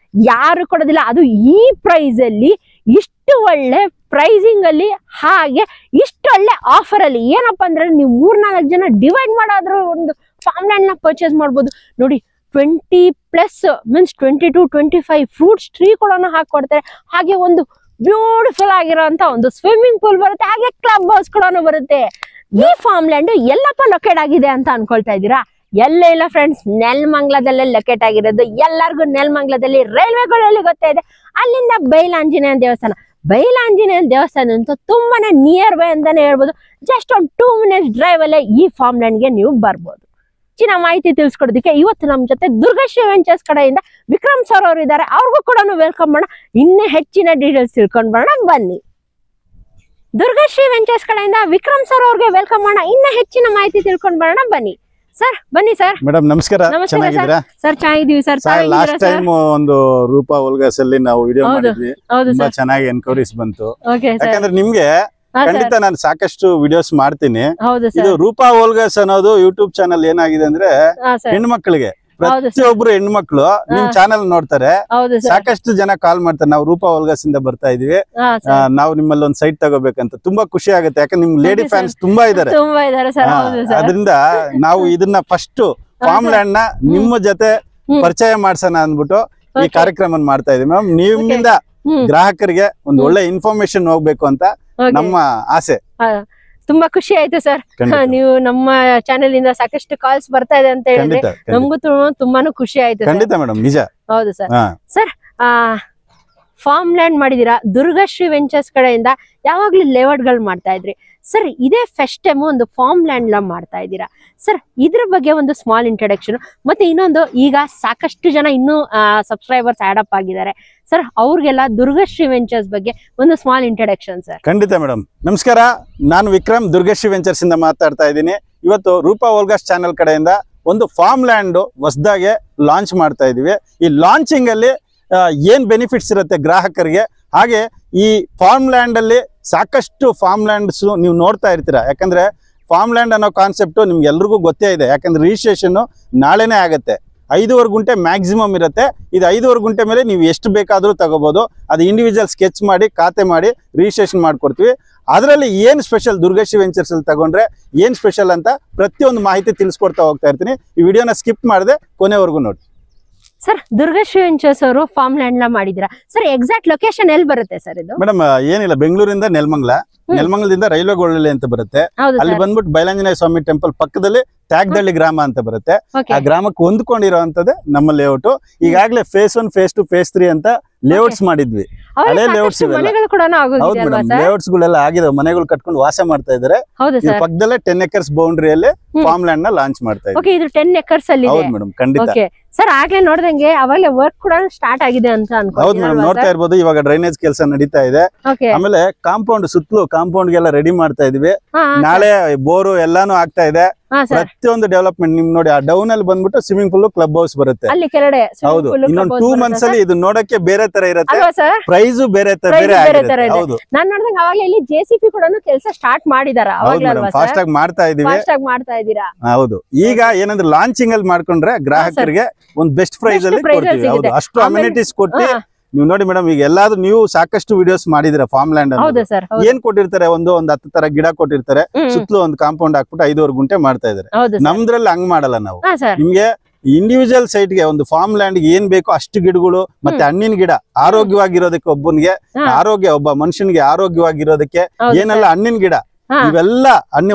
Speaker 2: ಯಾರು ಕೊಡೋದಿಲ್ಲ. ಅದು ಈ ಪ್ರೈಸ್ ಅಲ್ಲಿ, ಇಷ್ಟು ಒಳ್ಳೆ ಪ್ರೈಸಿಂಗ್ ಅಲ್ಲಿ, ಹಾಗೆ ಇಷ್ಟು ಒಳ್ಳೆ ಆಫರ್ ಅಲ್ಲಿ. ಏನಪ್ಪಾ ಅಂದ್ರೆ ನೀವು 3-4 ಜನ ಡಿವೈಡ್ ಮಾಡಾದ್ರೂ ಒಂದು ಫಾರ್ಮ್ ಲ್ಯಾಂಡ್ ನ ಪರ್ಚೇಸ್ ಮಾಡ್ಬೋದು. ನೋಡಿ, 20+ ಮೀನ್ಸ್ 22-25 ಫ್ರೂಟ್ಸ್ ಟ್ರೀ ಕೂಡ ಹಾಕೊಡ್ತಾರೆ. ಹಾಗೆ ಒಂದು ಬ್ಯೂಟಿಫುಲ್ ಆಗಿರೋಂತ ಒಂದು ಸ್ವಿಮ್ಮಿಂಗ್ ಪೂಲ್ ಬರುತ್ತೆ, ಹಾಗೆ ಕ್ಲಬ್ ಹೌಸ್ ಕೂಡ ಬರುತ್ತೆ. ಈ ಫಾರ್ಮ್ ಲ್ಯಾಂಡ್ ಎಲ್ಲಪ್ಪ ಲೊಕೇಟ್ ಆಗಿದೆ ಅಂತ ಅನ್ಕೊಳ್ತಾ ಇದ್ದೀರಾ? ಎಲ್ಲ ಇಲ್ಲ ಫ್ರೆಂಡ್ಸ್, ನೆಲಮಂಗಲದಲ್ಲೇ ಲೊಕೇಟ್ ಆಗಿರೋದು. ಎಲ್ಲರಿಗೂ ನೆಲಮಂಗಲದಲ್ಲಿ ರೈಲ್ವೆಗಳಲ್ಲಿ ಗೊತ್ತಾ ಇದೆ. ಅಲ್ಲಿಂದ ಬೈಲಾಂಜನೇಯ ದೇವಸ್ಥಾನ. ಬೈಲಾಂಜನೇಯ ದೇವಸ್ಥಾನ ಅಂತೂ ತುಂಬಾನೇ ನಿಯರ್ ಬೈ ಅಂತಾನೆ ಹೇಳ್ಬೋದು. ಜಸ್ಟ್ ಒಂದು 2 ಮಿನಿಟ್ಸ್ ಡ್ರೈವ್ ಅಲ್ಲೇ ಈ ಫಾರ್ಮ್ ಲ್ಯಾಂಡ್ಗೆ ನೀವು ಬರ್ಬೋದು. ಹೆಚ್ಚಿನ ಮಾಹಿತಿ ತಿಳಿಸ್ಕೊಡೋದಕ್ಕೆ ಇವತ್ತು ನಮ್ಮ ಜೊತೆ ದುರ್ಗಾಶ್ರೀ ವೆಂಚರ್ಸ್ ಕಡೆಯಿಂದ ವಿಕ್ರಮ್ ಸರ್ ಅವರು ಇದ್ದಾರೆ. ಅವ್ರಿಗೂ ಕೂಡ ವೆಲ್ಕಮ್ ಮಾಡೋಣ, ಇನ್ನೂ ಹೆಚ್ಚಿನ ಡೀಟೇಲ್ಸ್ ತಿಳ್ಕೊಂಡ್ ಬರೋಣ ಬನ್ನಿ. ದುರ್ಗಾಶ್ರೀ ವೆಂಚರ್ಸ್ ಕಡೆಯಿಂದ ವಿಕ್ರಮ್ ಸರ್ ಅವ್ರಿಗೆ ವೆಲ್ಕಮ್ ಮಾಡೋಣ, ಇನ್ನೂ ಹೆಚ್ಚಿನ ಮಾಹಿತಿ ತಿಳ್ಕೊಂಡ್ ಬರೋಣ ಬನ್ನಿ. ಸರ್ ಬನ್ನಿ ಸರ್.
Speaker 3: ಮೇಡಮ್ ನಮಸ್ಕಾರ. ಚೆನ್ನಾಗಿದ್ದೀರಾ
Speaker 2: ಸರ್? ಚೆನ್ನಾಗಿದ್ದೀವಿ ಸರ್.
Speaker 3: ಲಾಸ್ಟ್ ಟೈಮ್ ಒಂದು ರೂಪಾ ಓಲ್ಗಾಸ್ ಅಲ್ಲಿ ನಾವು ವಿಡಿಯೋ ಮಾಡಿದ್ವಿ, ತುಂಬಾ ಚೆನ್ನಾಗಿ ಎನ್ಕ್ವೈರೀಸ್ ಬಂತು. ಯಾಕಂದ್ರೆ ನಿಮ್ಗೆ ಖಂಡಿತ ನಾನು ಸಾಕಷ್ಟು ವಿಡಿಯೋಸ್ ಮಾಡ್ತೀನಿ. ಇದು ರೂಪಾ ಓಲ್ಗಾಸ್ ಅನ್ನೋದು ಯೂಟ್ಯೂಬ್ ಚಾನಲ್ ಏನಾಗಿದೆ ಅಂದ್ರೆ ಹೆಣ್ಮಕ್ಳಿಗೆ, ಪ್ರತಿಯೊಬ್ರು ಹೆಣ್ಮಕ್ಳು ನಿಮ್ ಚಾನಲ್ ನೋಡ್ತಾರೆ. ಸಾಕಷ್ಟು ಜನ ಕಾಲ್ ಮಾಡ್ತಾರೆ, ನಾವು ರೂಪಾ ಓಲ್ಗಾಸ್ ಇಂದ ಬರ್ತಾ ಇದೀವಿ, ನಾವು ನಿಮ್ಮಲ್ಲಿ ಒಂದ್ ಸೈಟ್ ತಗೋಬೇಕಂತ. ತುಂಬಾ ಖುಷಿ ಆಗುತ್ತೆ, ಯಾಕಂದ್ರೆ ನಿಮ್ ಲೇಡಿ ಫ್ಯಾನ್ಸ್ ತುಂಬಾ ಇದಾರೆ. ಅದರಿಂದ ನಾವು ಇದನ್ನ ಫಸ್ಟ್ ಫಾರ್ಮ್ ಲ್ಯಾಂಡ್ ನ ನಿಮ್ಮ ಜೊತೆ ಪರಿಚಯ ಮಾಡ್ಸೋಣ ಅಂದ್ಬಿಟ್ಟು ಈ ಕಾರ್ಯಕ್ರಮ ಮಾಡ್ತಾ ಇದೀವಿ. ಮ್ಯಾಮ್, ನಿಮ್ಮಿಂದ ಗ್ರಾಹಕರಿಗೆ ಒಂದು ಒಳ್ಳೆ ಇನ್ಫಾರ್ಮೇಶನ್ ಹೋಗ್ಬೇಕು ಅಂತ ನಮ್ಮ ಆಸೆ.
Speaker 2: ತುಂಬಾ ಖುಷಿ ಆಯ್ತು ಸರ್, ನೀವು ನಮ್ಮ ಚಾನೆಲ್ ಇಂದ ಸಾಕಷ್ಟು ಕಾಲ್ಸ್ ಬರ್ತಾ ಇದೆ ಅಂತ ಹೇಳಿದ್ರೆ ನಮಗೂ ತುಂಬಾನು ಖುಷಿ ಆಯ್ತು.
Speaker 3: ಖಂಡಿತ ಮೇಡಮ್, ನಿಜ.
Speaker 2: ಹೌದು ಸರ್. ಸರ್, ಫಾರ್ಮ್ ಲ್ಯಾಂಡ್ ಮಾಡಿದೀರಾ, ದುರ್ಗಾಶ್ರೀ ವೆಂಚರ್ಸ್ ಕಡೆಯಿಂದ ಯಾವಾಗ್ಲೂ ಲೇಔಟ್ ಗಳು ಮಾಡ್ತಾ ಇದ್ರಿ ಸರ್. ಇದೇ ಫಸ್ಟ್ ಟೈಮ್ ಒಂದು ಫಾರ್ಮ್ ಲ್ಯಾಂಡ್ ಮಾಡ್ತಾ ಇದ್ದೀರಾ ಸರ್. ಇದ್ರ ಬಗ್ಗೆ ಒಂದು ಸ್ಮಾಲ್ ಇಂಟ್ರಡಕ್ಷನ್, ಮತ್ತೆ ಇನ್ನೊಂದು, ಈಗ ಸಾಕಷ್ಟು ಜನ ಇನ್ನೂ ಸಬ್ಸ್ಕ್ರೈಬರ್ಸ್ ಆಡ್ ಅಪ್ ಆಗಿದ್ದಾರೆ ಸರ್, ಅವ್ರಿಗೆಲ್ಲ ದುರ್ಗಾಶ್ರೀ ವೆಂಚರ್ಸ್ ಬಗ್ಗೆ ಒಂದು ಸ್ಮಾಲ್ ಇಂಟ್ರಡಕ್ಷನ್ ಸರ್.
Speaker 3: ಖಂಡಿತ ಮೇಡಮ್. ನಮಸ್ಕಾರ, ನಾನು ವಿಕ್ರಮ್, ದುರ್ಗಾಶ್ರೀ ವೆಂಚರ್ಸ್ ಇಂದ ಮಾತಾಡ್ತಾ ಇದ್ದೀನಿ. ಇವತ್ತು ರೂಪಾ ಓಲ್ಗಾಸ್ ಚಾನೆಲ್ ಕಡೆಯಿಂದ ಒಂದು ಫಾರ್ಮ್ ಲ್ಯಾಂಡ್ ಹೊಸದಾಗೆ ಲಾಂಚ್ ಮಾಡ್ತಾ ಇದೀವಿ. ಈ ಲಾಂಚಿಂಗ್ ಅಲ್ಲಿ ಏನ್ ಬೆನಿಫಿಟ್ಸ್ ಇರುತ್ತೆ ಗ್ರಾಹಕರಿಗೆ, ಹಾಗೆ ಈ ಫಾರ್ಮ್ ಲ್ಯಾಂಡ್ ಅಲ್ಲಿ ಸಾಕಷ್ಟು ಫಾರ್ಮ್ ಲ್ಯಾಂಡ್ಸ್ ನೀವು ನೋಡ್ತಾ ಇರ್ತೀರಾ. ಯಾಕಂದ್ರೆ ಫಾರ್ಮ್ ಲ್ಯಾಂಡ್ ಅನ್ನೋ ಕಾನ್ಸೆಪ್ಟ್ ನಿಮ್ಗೆ ಎಲ್ರಿಗೂ ಗೊತ್ತೇ ಇದೆ. ಯಾಕಂದ್ರೆ ರಿಜಿಸ್ಟ್ರೇಷನ್ ನಾಳೆನೇ ಆಗುತ್ತೆ. 5 ಗುಂಟೆ ಮ್ಯಾಕ್ಸಿಮಮ್ ಇರುತ್ತೆ. ಇದು 5 ಗುಂಟೆ ಮೇಲೆ ನೀವು ಎಷ್ಟು ಬೇಕಾದ್ರೂ ತಗೋಬಹುದು. ಅದು ಇಂಡಿವಿಜುವಲ್ ಸ್ಕೆಚ್ ಮಾಡಿ, ಖಾತೆ ಮಾಡಿ ರಿಜಿಸ್ಟ್ರೇಷನ್ ಮಾಡ್ಕೊಡ್ತೀವಿ. ಅದರಲ್ಲಿ ಏನು ಸ್ಪೆಷಲ್ ದುರ್ಗಾಶ್ರೀ ವೆಂಚರ್ಸ್ ಅಲ್ಲಿ ತಗೊಂಡ್ರೆ ಏನ್ ಸ್ಪೆಷಲ್ ಅಂತ ಪ್ರತಿಯೊಂದು ಮಾಹಿತಿ ತಿಳಿಸ್ಕೊಡ್ತಾ ಹೋಗ್ತಾ ಇರ್ತೀನಿ. ಈ ವಿಡಿಯೋನ ಸ್ಕಿಪ್ ಮಾಡದೆ ಕೊನೆವರೆಗೂ ನೋಡಿ.
Speaker 2: ಸರ್, ದುರ್ಗಾಶ್ರೀ ವೆಂಚರ್ಸ್ ಅವರು ಫಾರ್ಮ್ ಲ್ಯಾಂಡ್ ಮಾಡಿದಿರಾ ಸರ್? ಎಕ್ಸಾಕ್ಟ್ ಲೊಕೇಶನ್ ಎಲ್ಲಿ ಬರುತ್ತೆ ಸರ್ ಇದು?
Speaker 3: ಮೇಡಮ್, ಏನಿಲ್ಲ, ಬೆಂಗಳೂರಿಂದ ನೆಲಮಂಗಲದಿಂದ ರೈಲ್ವೆ ಗೋಳಳ್ಳಿ ಅಂತ ಬರುತ್ತೆ. ಅಲ್ಲಿ ಬಂದ್ಬಿಟ್ಟು ಬೈಲಾಂಜನೇಯ ಸ್ವಾಮಿ ಟೆಂಪಲ್ ಪಕ್ಕದಲ್ಲಿ ತ್ಯಾಗದಳ್ಳಿ ಗ್ರಾಮ ಅಂತ ಬರುತ್ತೆ. ಆ ಗ್ರಾಮಕ್ಕೆ ಹೊಂದ್ಕೊಂಡಿರೋಂಥದ್ದು ನಮ್ಮ ಲೇಔಟ್. ಈಗಾಗಲೇ ಫೇಸ್ 1, ಫೇಸ್ 2, ಫೇಸ್ 3 ಅಂತ ಲೇಔಟ್ಸ್ ಮಾಡಿದ್ವಿ. ಹಳೆ ಲೇಔಟ್ಸ್ ಹೌದು ಮೇಡಮ್, ಲೇಔಟ್ಸ್ ಗಳೆಲ್ಲ ಆಗಿದೆ, ಮನೆಗಳು ಕಟ್ಕೊಂಡು ವಾಸ ಮಾಡ್ತಾ ಇದಾರೆ. ಪಕ್ಕದಲ್ಲೇ 10 ಎಕರ್ಸ್ ಬೌಂಡ್ರಿಯಲ್ಲಿ ಫಾರ್ಮ್ ಲ್ಯಾಂಡ್ ನ ಲಾಂಚ್ ಮಾಡ್ತಾ ಇದ್ದೀವಿ.
Speaker 2: ಇದು 10 ಎಕರ್ಸ್ ಅಲ್ಲಿ.
Speaker 3: ಹೌದು ಮೇಡಮ್, ಖಂಡಿತ
Speaker 2: ಸರ್. ಆಗ್ಲೇ ನೋಡ್ದಂಗೆ ಅವಾಗಲೇ ವರ್ಕ್ ಕೂಡ ಸ್ಟಾರ್ಟ್ ಆಗಿದೆ ಅಂತ ಅನ್ಕೊಂಡು.
Speaker 3: ಹೌದು ಮೇಡಮ್, ನೋಡ್ತಾ ಇರ್ಬೋದು. ಇವಾಗ ಡ್ರೈನೇಜ್ ಕೆಲಸ ನಡೀತಾ ಇದೆ. ಆಮೇಲೆ ಕಾಂಪೌಂಡ್ ಸುತ್ತಲೂ ಕಾಂಪೌಂಡ್ ಗೆಲ್ಲ ರೆಡಿ ಮಾಡ್ತಾ ಇದೀವಿ. ನಾಳೆ ಬೋರು ಎಲ್ಲಾನು ಆಗ್ತಾ ಇದೆ. ಪ್ರತಿಯೊಂದು ಡೆವಲಪ್ಮೆಂಟ್ ನಿಮ್ ನೋಡಿ, ಆ ಡೌನ್ ಅಲ್ಲಿ ಬಂದ್ಬಿಟ್ಟು ಸ್ವಿಮ್ಮಿಂಗ್ ಪೂಲ್, ಕ್ಲಬ್ ಹೌಸ್ ಬರುತ್ತೆ. ಹೌದು, ಇನ್ನೊಂದು 2 ಮಂತ್ಸ್ ಅಲ್ಲಿ ಇದು ನೋಡಕ್ಕೆ ಬೇರೆ ತರ ಇರುತ್ತೆ, ಪ್ರೈಸ್ ಬೇರೆ ತರ. ಹೌದು,
Speaker 2: ನಾನು ನೋಡಿದಂಗೆ ಅವಾಗ ಇಲ್ಲಿ ಜೆಸಿಪಿ ಕೂಡ ಕೆಲಸ ಸ್ಟಾರ್ಟ್ ಮಾಡಿದಾರ.
Speaker 3: ಫಾಸ್ಟ್ ಆಗಿ ಮಾಡ್ತಾ ಇದೀವಿ. ಹೌದು, ಈಗ ಏನಂದ್ರೆ ಲಾಂಚಿಂಗ್ ಅಲ್ಲಿ ಮಾಡ್ಕೊಂಡ್ರೆ ಗ್ರಾಹಕರಿಗೆ ಒಂದು ಬೆಸ್ಟ್ ಪ್ರೈಸ್ ಅಲ್ಲಿ ಕೊಡ್ತೀವಿ. ಹೌದು, ಅಷ್ಟು ಅಮ್ಯುನಿಟೀಸ್ ಕೊಟ್ಟು ನೀವು ನೋಡಿ ಮೇಡಮ್, ಈಗ ಎಲ್ಲಾದ್ರೂ ನೀವು ಸಾಕಷ್ಟು ವಿಡಿಯೋಸ್ ಮಾಡಿದಿರ ಫಾರ್ಮ್ ಲ್ಯಾಂಡ್
Speaker 2: ಹೌದು ಸರ್
Speaker 3: ಏನ್ ಕೊಟ್ಟಿರ್ತಾರೆ, ಒಂದು 10 ತರ ಗಿಡ ಕೊಟ್ಟಿರ್ತಾರೆ, ಸುತ್ತಲೂ ಒಂದು ಕಾಂಪೌಂಡ್ ಹಾಕ್ಬಿಟ್ಟು 5 ಗುಂಟೆ ಮಾಡ್ತಾ ಇದಾರೆ. ನಮ್ದ್ರಲ್ಲಿ ಹಂಗ್ ಮಾಡಲ್ಲ ನಾವು. ನಿಮ್ಗೆ ಇಂಡಿವಿಜುವಲ್ ಸೈಟ್ ಗೆ ಒಂದು ಫಾರ್ಮ್ ಲ್ಯಾಂಡ್ ಗೆ ಏನ್ ಬೇಕೋ ಅಷ್ಟು ಗಿಡಗಳು, ಮತ್ತೆ ಹಣ್ಣಿನ ಗಿಡ ಆರೋಗ್ಯವಾಗಿರೋದಕ್ಕೆ, ಒಬ್ಬನಿಗೆ ಒಬ್ಬ ಮನುಷ್ಯನಿಗೆ ಆರೋಗ್ಯವಾಗಿರೋದಕ್ಕೆ ಏನೆಲ್ಲ ಹಣ್ಣಿನ ಗಿಡ ಇವೆಲ್ಲ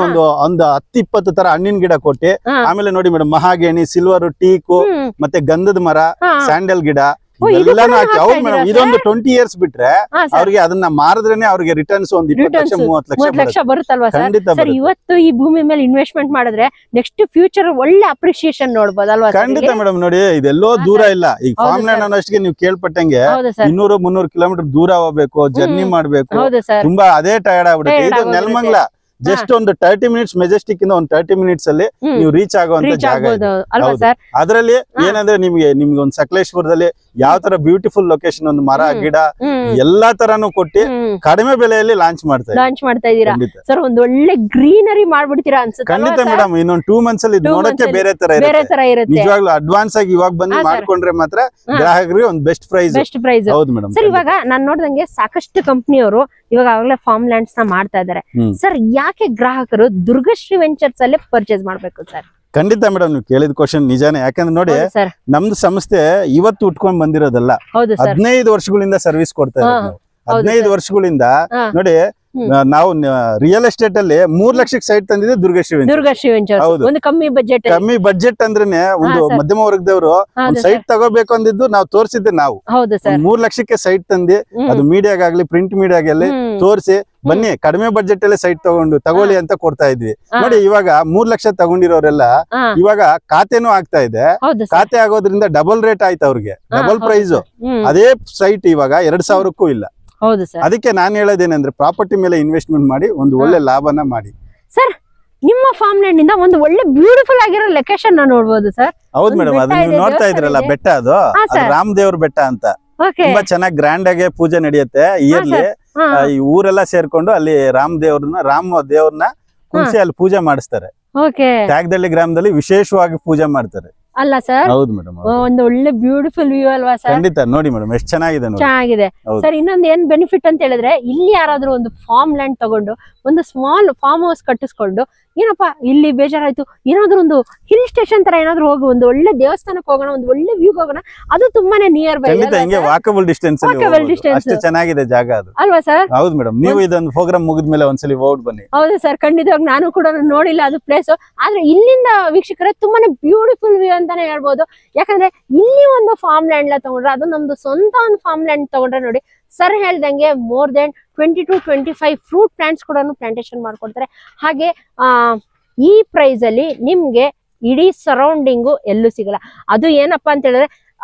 Speaker 3: ಒಂದು 10-20 ತರ ಹಣ್ಣಿನ ಗಿಡ ಕೊಟ್ಟು, ಆಮೇಲೆ ನೋಡಿ ಮೇಡಮ್, ಮಹಾಗೇಣಿ, ಸಿಲ್ವರ್, ಟೀಕು, ಮತ್ತೆ ಗಂಧದ ಮರ, ಸ್ಯಾಂಡಲ್ ಗಿಡ ಎಲ್ಲಾನು ಹಾಕಿ. ಹೌದು ಮೇಡಮ್, ಇದೊಂದು 20 years ಬಿಟ್ರೆ ಅವ್ರಿಗೆ ಅದನ್ನ ಮಾರಿದ್ರೇನೆ ಅವ್ರಿಗೆ ರಿಟರ್ನ್ಸ್ ಒಂದು 20 ಲಕ್ಷ 30
Speaker 2: ಲಕ್ಷ ಬರುತ್ತಲ್ವಾ
Speaker 3: ಖಂಡಿತ
Speaker 2: ಸರ್? ಇವತ್ತು ಈ ಭೂಮಿ ಮೇಲೆ ಇನ್ವೆಸ್ಟ್ಮೆಂಟ್ ಮಾಡಿದ್ರೆ ನೆಕ್ಸ್ಟ್ ಫ್ಯೂಚರ್ ಒಳ್ಳೆ ಅಪ್ರಿಸಿಯೇಷನ್ ನೋಡಬಹುದಲ್ವಾ?
Speaker 3: ಖಂಡಿತ ಮೇಡಮ್. ನೋಡಿ, ಇದೆಲ್ಲೋ ದೂರ ಇಲ್ಲ. ಈಗ ಫಾರ್ಮ್ ಲ್ಯಾಂಡ್ ಅನ್ನೋಷ್ಟಿಗೆ ನೀವು ಕೇಳ್ಪಟ್ಟಂಗೆ 200-300 ಕಿಲೋಮೀಟರ್ ದೂರ ಹೋಗ್ಬೇಕು, ಜರ್ನಿ ಮಾಡ್ಬೇಕು, ತುಂಬಾ ಅದೇ ಟಯರ್ಡ್ ಆಗ್ಬಿಡುತ್ತೆ. ಇದು ನೆಲಮಂಗಲ ಜಸ್ಟ್ ಒಂದು 30 minutes ಮೆಜೆಸ್ಟಿಕ್ ಇಂದ ಒಂದು 30 minutes ಅಲ್ಲಿ ನೀವು ರೀಚ್ ಆಗುವಂತ ಜಾಗ. ಅದರಲ್ಲಿ ಏನಂದ್ರೆ ನಿಮ್ಗೆ ಒಂದು ಸಕಲೇಶ್ಪುರದಲ್ಲಿ ಯಾವ ತರ ಬ್ಯೂಟಿಫುಲ್ ಲೊಕೇಶನ್, ಒಂದು ಮರ ಗಿಡ ಎಲ್ಲಾ ತರಾನು ಕೊಟ್ಟು ಕಡಿಮೆ ಬೆಲೆಯಲ್ಲಿ ಲಾಂಚ್ ಮಾಡ್ತಾ
Speaker 2: ಇದೀರಾ ಸರ್. ಒಂದು ಒಳ್ಳೆ ಗ್ರೀನರಿ ಮಾಡ್ಬಿಡ್ತೀರಾ ಅನ್ಸುತ್ತೆ.
Speaker 3: ಖಂಡಿತ ಮೇಡಮ್, ಇನ್ನೊಂದು 2 months ಅಲ್ಲಿ ನೋಡಕ್ಕೆ ಬೇರೆ ತರ ಇರುತ್ತೆ. ನಿಜವಾಗ್ಲೂ ಅಡ್ವಾನ್ಸ್ ಆಗಿ ಇವಾಗ ಬಂದು ಮಾಡ್ಕೊಂಡ್ರೆ ಮಾತ್ರ ಗ್ರಾಹಕರಿಗೆ ಒಂದು ಬೆಸ್ಟ್ ಪ್ರೈಸ್. ಹೌದು ಮೇಡಮ್.
Speaker 2: ಸರ್, ಇವಾಗ ನಾನ್ ನೋಡ್ದಂಗೆ ಸಾಕಷ್ಟು ಕಂಪನಿಯವರು ಇವಾಗ ಆಗ್ಲೇ ಫಾರ್ಮ್ ಲ್ಯಾಂಡ್ಸ್ ನ ಮಾಡ್ತಾ ಇದಾರೆ ಸರ್. ಯಾಕೆ ಗ್ರಾಹಕರು ದುರ್ಗಶ್ರೀ ವೆಂಚರ್ಸ್ ಅಲ್ಲೇ ಪರ್ಚೇಸ್ ಮಾಡ್ಬೇಕು ಸರ್?
Speaker 3: ಖಂಡಿತ ಮೇಡಮ್, ನೀವು ಕೇಳಿದ ಕ್ವಶನ್ ನಿಜಾನೇ. ಯಾಕಂದ್ರೆ ನೋಡಿ, ನಮ್ದು ಸಂಸ್ಥೆ ಇವತ್ತು ಉಟ್ಕೊಂಡ್ ಬಂದಿರೋದಲ್ಲ, 15 ವರ್ಷಗಳಿಂದ ಸರ್ವಿಸ್ ಕೊಡ್ತಾ ಇರೋದು. 15 ವರ್ಷಗಳಿಂದ ನೋಡಿ, ನಾವು ರಿಯಲ್ ಎಸ್ಟೇಟ್ ಅಲ್ಲಿ 3 ಲಕ್ಷಕ್ಕೆ ಸೈಟ್ ತಂದಿದೆ ದುರ್ಗಶ್ರೀ ವೆಂಚರ್ಸ್.
Speaker 2: ಹೌದು, ಒಂದು ಕಮ್ಮಿ
Speaker 3: ಬಜೆಟ್ ಅಂದ್ರೇನೆ ಒಂದು ಮಧ್ಯಮ ವರ್ಗದವರು ಸೈಟ್ ತಗೋಬೇಕು ಅಂದಿದ್ದು ನಾವು ತೋರಿಸಿದ್ದೆ. ನಾವು 3 ಲಕ್ಷಕ್ಕೆ ಸೈಟ್ ತಂದಿ, ಅದು ಮೀಡಿಯಾಗಾಗ್ಲಿ ಪ್ರಿಂಟ್ ಮೀಡಿಯಾಗಲ್ಲಿ ತೋರಿಸಿ, ಬನ್ನಿ ಕಡಿಮೆ ಬಜೆಟ್ ಅಲ್ಲೇ ಸೈಟ್ ತಗೊಳ್ಳಿ ಅಂತ ಕೊಡ್ತಾ ಇದ್ವಿ. ನೋಡಿ, ಇವಾಗ 3 ಲಕ್ಷ ತಗೊಂಡಿರೋರೆಲ್ಲ ಇವಾಗ ಖಾತೆನೂ ಆಗ್ತಾ ಇದೆ. ಖಾತೆ ಆಗೋದ್ರಿಂದ ಡಬಲ್ ರೇಟ್ ಆಯ್ತು ಅವ್ರಿಗೆ, ಡಬಲ್ ಪ್ರೈಸ್. ಅದೇ ಸೈಟ್ ಇವಾಗ 2,000ಕ್ಕೂ ಇಲ್ಲ. ಅದಕ್ಕೆ ನಾನು ಹೇಳೋದೇನಂದ್ರೆ, ಪ್ರಾಪರ್ಟಿ ಮೇಲೆ ಇನ್ವೆಸ್ಟ್ಮೆಂಟ್ ಮಾಡಿ ಒಂದು ಒಳ್ಳೆ ಲಾಭನ ಮಾಡಿ.
Speaker 2: ಸರ್, ನಿಮ್ಮ ಫಾರ್ಮ್ ಲ್ಯಾಂಡ್ ಇಂದ ಒಂದು ಒಳ್ಳೆ ಬ್ಯೂಟಿಫುಲ್ ಆಗಿರೋ ಲೊಕೇಶನ್ ನೋಡಬಹುದು ಸರ್.
Speaker 3: ಹೌದು ಮೇಡಮ್, ಅದು ನೀವು ನೋಡ್ತಾ ಇದ್ರಲ್ಲ ಬೆಟ್ಟ, ಅದು ರಾಮದೇವ್ರ ಬೆಟ್ಟ ಅಂತ. ತುಂಬಾ ಚೆನ್ನಾಗಿ ಗ್ರ್ಯಾಂಡ್ ಆಗಿ ಪೂಜೆ ನಡೆಯುತ್ತೆ ಇಯರ್ಲಿ. ಈ ಊರೆಲ್ಲ ಸೇರ್ಕೊಂಡು ಅಲ್ಲಿ ರಾಮ ದೇವ್ರನ್ನ ಕುಣಿಸಿ ಅಲ್ಲಿ ಪೂಜೆ ಮಾಡಿಸ್ತಾರೆ. ತ್ಯಾಗದಳ್ಳಿ ಗ್ರಾಮದಲ್ಲಿ ವಿಶೇಷವಾಗಿ ಪೂಜೆ ಮಾಡ್ತಾರೆ
Speaker 2: ಅಲ್ಲ ಸರ್?
Speaker 3: ಹೌದು ಮೇಡಮ್.
Speaker 2: ಒಂದು ಒಳ್ಳೆ ಬ್ಯೂಟಿಫುಲ್ ವ್ಯೂ ಅಲ್ವಾ ಸರ್?
Speaker 3: ಖಂಡಿತ ನೋಡಿ ಮೇಡಮ್, ಎಷ್ಟು ಚೆನ್ನಾಗಿದೆ
Speaker 2: ಸರ್. ಇನ್ನೊಂದು ಏನ್ ಬೆನಿಫಿಟ್ ಅಂತ ಹೇಳಿದ್ರೆ, ಇಲ್ಲಿ ಯಾರಾದ್ರೂ ಒಂದು ಫಾರ್ಮ್ ಲ್ಯಾಂಡ್ ತಗೊಂಡು ಒಂದು ಸ್ಮಾಲ್ ಫಾರ್ಮ್ ಹೌಸ್ ಕಟ್ಟಿಸ್ಕೊಂಡು, ಏನಪ್ಪಾ ಇಲ್ಲಿ ಬೇಜಾರಾಯ್ತು, ಏನಾದ್ರು ಒಂದು ಹಿಲ್ ಸ್ಟೇಷನ್ ತರ ಏನಾದ್ರು ಹೋಗಿ ಒಂದು ಒಳ್ಳೆ ದೇವಸ್ಥಾನಕ್ಕೆ ಹೋಗೋಣ, ಒಂದು ಒಳ್ಳೆ ವ್ಯೂ ಹೋಗೋಣ, ಅದು ತುಂಬಾನೇ ನಿಯರ್ ಬೈ,
Speaker 3: ವಾಕಬಲ್ ಡಿಸ್ಟೆನ್ಸ್ ಅಷ್ಟು ಚೆನ್ನಾಗಿದೆ ಜಾಗ ಅದು,
Speaker 2: ಅಲ್ವಾ ಸರ್?
Speaker 3: ಹೌದು ಮೇಡಮ್. ನೀವು ಇದೊಂದು ಪ್ರೋಗ್ರಾಮ್ ಮುಗಿದ್ಮೇಲೆ ಒಂದ್ಸಲಿ ಹೋಗಿ ಬನ್ನಿ.
Speaker 2: ಹೌದು ಸರ್, ಖಂಡಿತವಾಗಿ ನಾನು ಕೂಡ ನೋಡಿಲ್ಲ ಅದು ಪ್ಲೇಸ್. ಆದ್ರೆ ಇಲ್ಲಿಂದ ವೀಕ್ಷಕರೇ ತುಂಬಾನೇ ಬ್ಯೂಟಿಫುಲ್ ವ್ಯೂ ಅಂತಾನೆ ಹೇಳ್ಬೋದು. ಯಾಕಂದ್ರೆ ಇಲ್ಲಿ ಒಂದು ಫಾರ್ಮ್ ಲ್ಯಾಂಡ್ ತಗೊಂಡ್ರೆ, ಅದು ನಮ್ದು ಸ್ವಂತ ಒಂದು ಫಾರ್ಮ್ ಲ್ಯಾಂಡ್ ತಗೊಂಡ್ರೆ ನೋಡಿ ಸರ್ ಹೇಳ್ದಂಗೆ more than 20 to 25 fruit plants ಕೂಡ ಪ್ಲಾಂಟೇಶನ್ ಮಾಡ್ಕೊಡ್ತಾರೆ. ಹಾಗೆ ಈ ಪ್ರೈಸ್ ಅಲ್ಲಿ ನಿಮ್ಗೆ ಇಡೀ ಸರೌಂಡಿಂಗು ಎಲ್ಲೂ ಸಿಗಲ್ಲ. ಅದು ಏನಪ್ಪಾ ಅಂತ ಹೇಳಿದ್ರೆ,